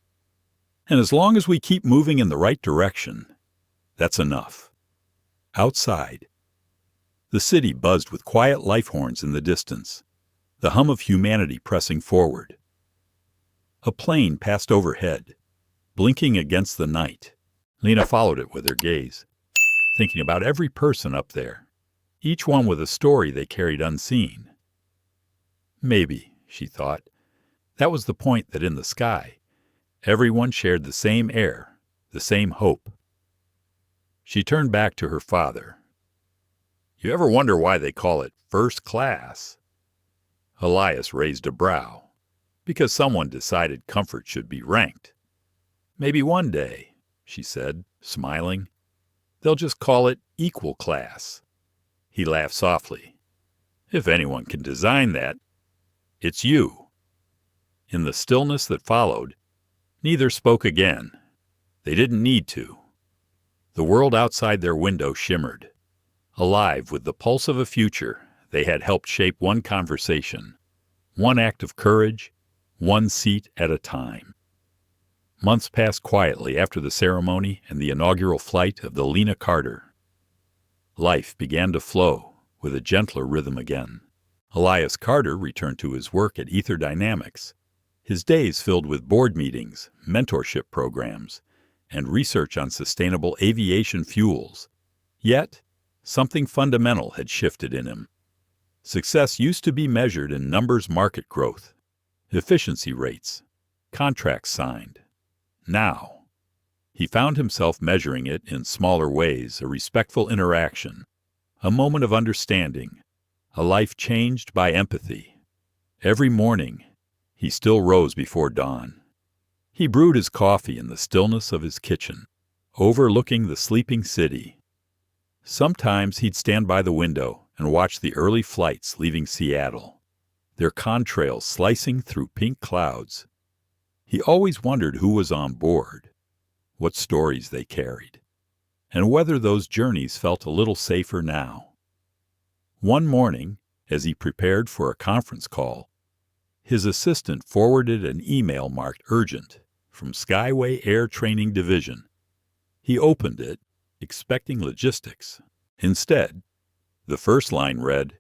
And as long as we keep moving in the right direction, that's enough." Outside, the city buzzed with quiet life horns in the distance, the hum of humanity pressing forward. A plane passed overhead, blinking against the night. Lena followed it with her gaze, thinking about every person up there, each one with a story they carried unseen. Maybe, she thought, that was the point, that in the sky, everyone shared the same air, the same hope. She turned back to her father. "You ever wonder why they call it first class?" Elias raised a brow. "Because someone decided comfort should be ranked. Maybe one day," she said, smiling, "they'll just call it equal class." He laughed softly. If anyone can design that, it's you. In the stillness that followed, neither spoke again. They didn't need to. The world outside their window shimmered, alive with the pulse of a future they had helped shape one conversation, one act of courage, one seat at a time. Months passed quietly after the ceremony and the inaugural flight of the Lena Carter. Life began to flow with a gentler rhythm again. Elias Carter returned to his work at Ether Dynamics, his days filled with board meetings, mentorship programs, and research on sustainable aviation fuels. Yet, something fundamental had shifted in him. Success used to be measured in numbers market growth, efficiency rates, contracts signed. Now, he found himself measuring it in smaller ways, a respectful interaction, a moment of understanding, a life changed by empathy. Every morning, he still rose before dawn. He brewed his coffee in the stillness of his kitchen, overlooking the sleeping city. Sometimes he'd stand by the window and watch the early flights leaving Seattle, their contrails slicing through pink clouds. He always wondered who was on board, what stories they carried, and whether those journeys felt a little safer now. One morning, as he prepared for a conference call, his assistant forwarded an email marked urgent from Skyway Air Training Division. He opened it, expecting logistics. Instead, the first line read,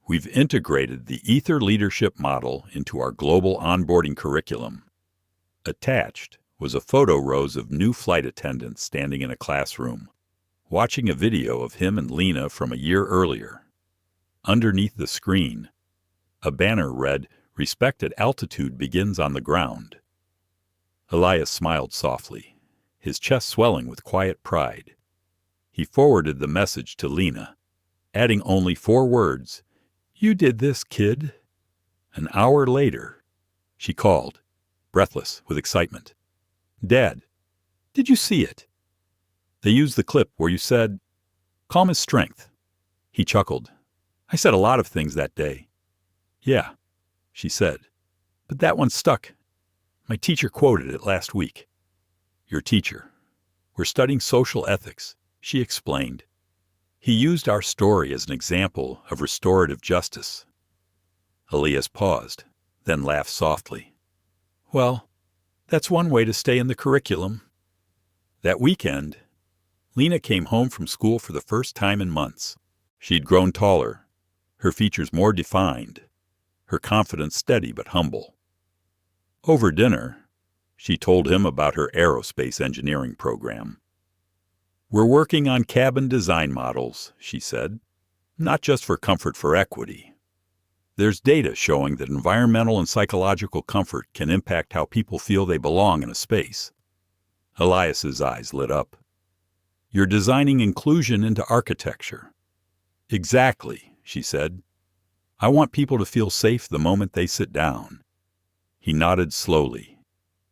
"We've integrated the Ether leadership model into our global onboarding curriculum." Attached was a photo rows of new flight attendants standing in a classroom, watching a video of him and Lena from a year earlier. Underneath the screen, a banner read, "Respect at altitude begins on the ground." Elias smiled softly, his chest swelling with quiet pride. He forwarded the message to Lena, adding only 4 words, "You did this, kid." An hour later, she called, breathless with excitement. "Dad, did you see it? They used the clip where you said, 'Calm is strength.'" He chuckled. "I said a lot of things that day." "Yeah," she said, "but that one stuck. My teacher quoted it last week." "Your teacher. We're studying social ethics," she explained. "He used our story as an example of restorative justice." Elias paused, then laughed softly. "Well, that's one way to stay in the curriculum." That weekend, Lena came home from school for the first time in months. She'd grown taller, her features more defined, her confidence steady but humble. Over dinner, she told him about her aerospace engineering program. "We're working on cabin design models," she said, "not just for comfort for equity. There's data showing that environmental and psychological comfort can impact how people feel they belong in a space." Elias's eyes lit up. "You're designing inclusion into architecture." "Exactly," she said. "I want people to feel safe the moment they sit down." He nodded slowly,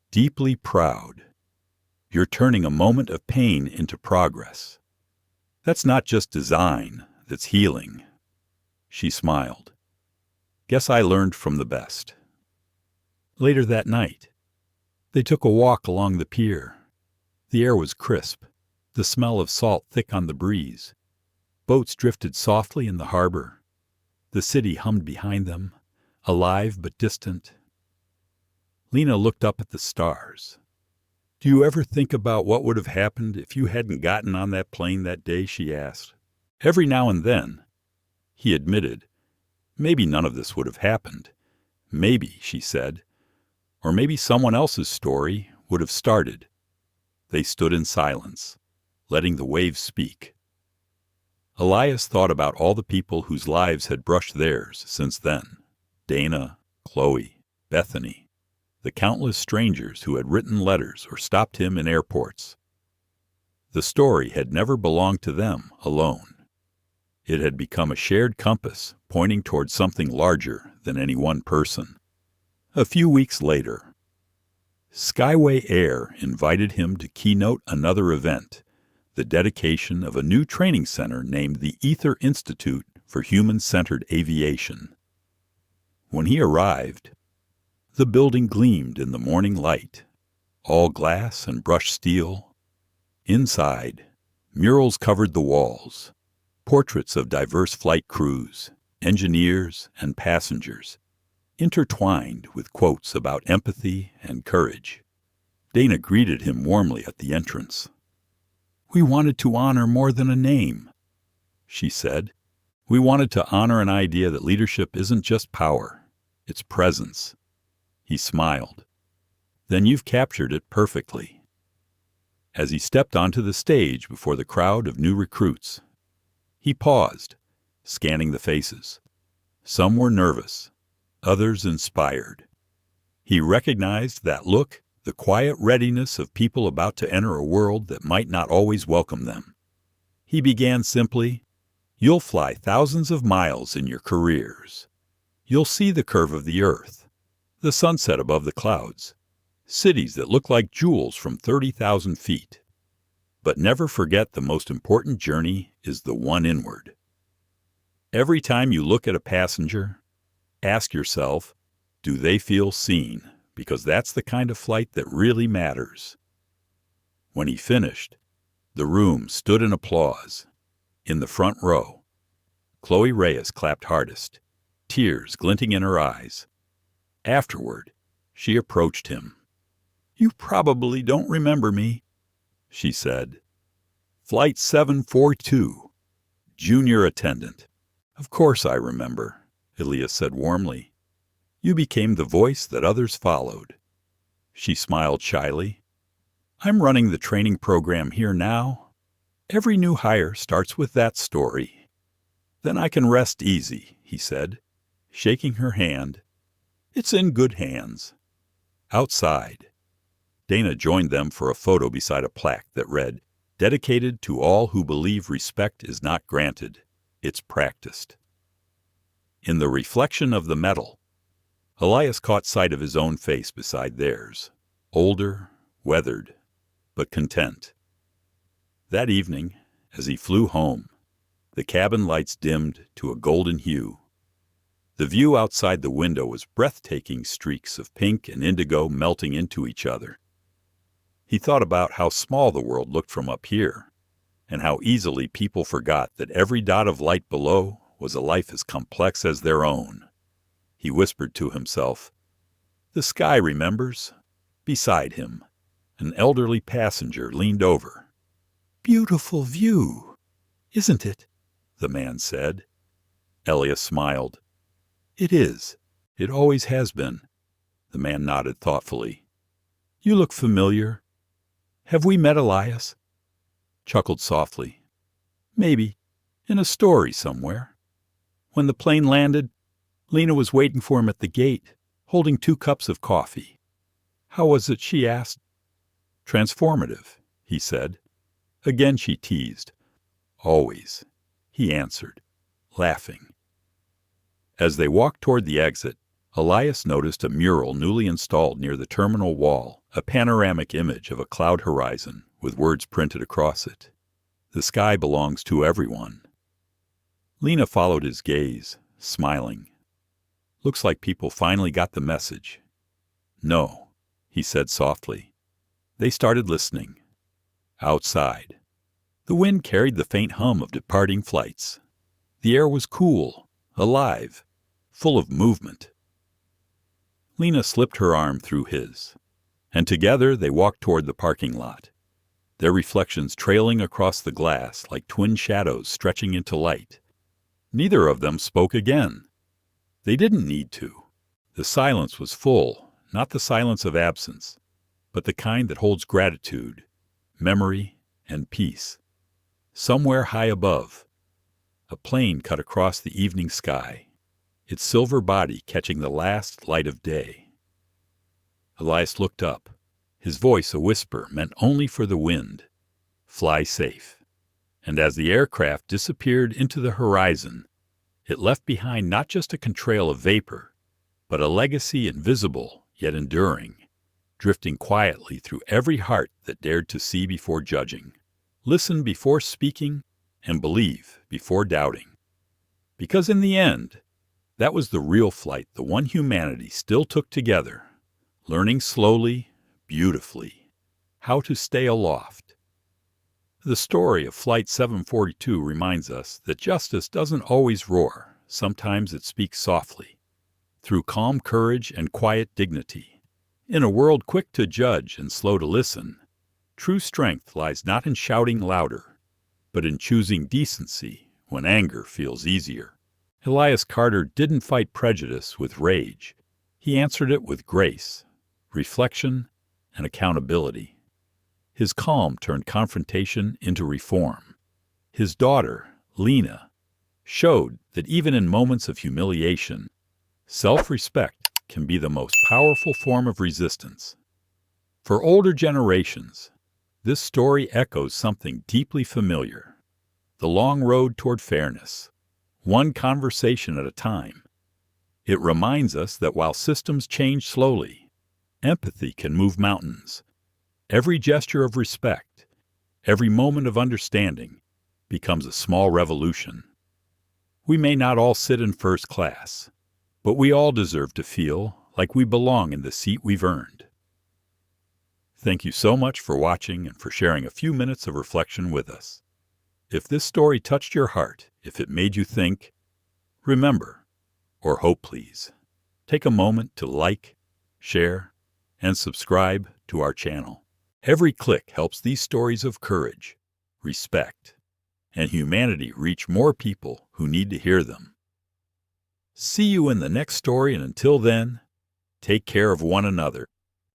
deeply proud. "You're turning a moment of pain into progress. That's not just design, that's healing." She smiled. "Guess I learned from the best." Later that night, they took a walk along the pier. The air was crisp, the smell of salt thick on the breeze. Boats drifted softly in the harbor. The city hummed behind them, alive but distant. Lena looked up at the stars. "Do you ever think about what would have happened if you hadn't gotten on that plane that day?" she asked. "Every now and then," he admitted, "maybe none of this would have happened. Maybe," she said, "or maybe someone else's story would have started." They stood in silence, letting the waves speak. Elias thought about all the people whose lives had brushed theirs since then. Dana, Chloe, Bethany, the countless strangers who had written letters or stopped him in airports. The story had never belonged to them alone. It had become a shared compass pointing toward something larger than any one person. A few weeks later, Skyway Air invited him to keynote another event, the dedication of a new training center named the Ether Institute for Human-Centered Aviation. When he arrived, the building gleamed in the morning light, all glass and brushed steel. Inside, murals covered the walls, portraits of diverse flight crews, engineers, and passengers, intertwined with quotes about empathy and courage. Dana greeted him warmly at the entrance. "We wanted to honor more than a name," she said. "We wanted to honor an idea that leadership isn't just power, it's presence." He smiled. "Then you've captured it perfectly." As he stepped onto the stage before the crowd of new recruits, he paused, scanning the faces. Some were nervous, others inspired. He recognized that look, the quiet readiness of people about to enter a world that might not always welcome them. He began simply, "You'll fly thousands of miles in your careers. You'll see the curve of the earth, the sunset above the clouds, cities that look like jewels from 30,000 feet. But never forget the most important journey is the one inward. Every time you look at a passenger, ask yourself, do they feel seen? Because that's the kind of flight that really matters." When he finished, the room stood in applause. In the front row, Chloe Reyes clapped hardest, tears glinting in her eyes. Afterward, she approached him. "You probably don't remember me," she said. "Flight 742, junior attendant." "Of course I remember," Elias said warmly. "You became the voice that others followed." She smiled shyly. "I'm running the training program here now. Every new hire starts with that story." "Then I can rest easy," he said, shaking her hand. "It's in good hands." Outside, Dana joined them for a photo beside a plaque that read, "Dedicated to all who believe respect is not granted, it's practiced." In the reflection of the medal, Elias caught sight of his own face beside theirs, older, weathered, but content. That evening, as he flew home, the cabin lights dimmed to a golden hue. The view outside the window was breathtaking streaks of pink and indigo melting into each other. He thought about how small the world looked from up here, and how easily people forgot that every dot of light below was a life as complex as their own. He whispered to himself, "The sky remembers." Beside him, an elderly passenger leaned over. "Beautiful view, isn't it?" the man said. Elias smiled. "It is. It always has been." The man nodded thoughtfully. "You look familiar. Have we met Elias?" Chuckled softly. "Maybe, in a story somewhere." When the plane landed, Lena was waiting for him at the gate, holding 2 cups of coffee. "How was it?" she asked. "Transformative," he said. Again she teased. "Always," he answered, laughing. As they walked toward the exit, Elias noticed a mural newly installed near the terminal wall, a panoramic image of a cloud horizon with words printed across it. "The sky belongs to everyone." Lena followed his gaze, smiling. "Looks like people finally got the message." "No," he said softly. They started listening. Outside, the wind carried the faint hum of departing flights. The air was cool, alive, full of movement. Lena slipped her arm through his, and together they walked toward the parking lot, their reflections trailing across the glass like twin shadows stretching into light. Neither of them spoke again. They didn't need to. The silence was full, not the silence of absence, but the kind that holds gratitude, memory, and peace. Somewhere high above, a plane cut across the evening sky, its silver body catching the last light of day. Elias looked up, his voice a whisper meant only for the wind. "Fly safe." And as the aircraft disappeared into the horizon, it left behind not just a contrail of vapor, but a legacy invisible yet enduring, drifting quietly through every heart that dared to see before judging. Listen before speaking and believe before doubting. Because in the end, that was the real flight, the one humanity still took together, learning slowly, beautifully, how to stay aloft. The story of Flight 742 reminds us that justice doesn't always roar. Sometimes it speaks softly, through calm courage and quiet dignity. In a world quick to judge and slow to listen, true strength lies not in shouting louder, but in choosing decency when anger feels easier. Elias Carter didn't fight prejudice with rage. He answered it with grace, reflection, and accountability. His calm turned confrontation into reform. His daughter, Lena, showed that even in moments of humiliation, self-respect can be the most powerful form of resistance. For older generations, this story echoes something deeply familiar: the long road toward fairness, one conversation at a time. It reminds us that while systems change slowly, empathy can move mountains. Every gesture of respect, every moment of understanding, becomes a small revolution. We may not all sit in first class, but we all deserve to feel like we belong in the seat we've earned. Thank you so much for watching and for sharing a few minutes of reflection with us. If this story touched your heart, if it made you think, remember, or hope please, take a moment to like, share, and subscribe to our channel. Every click helps these stories of courage, respect, and humanity reach more people who need to hear them. See you in the next story, and until then, take care of one another.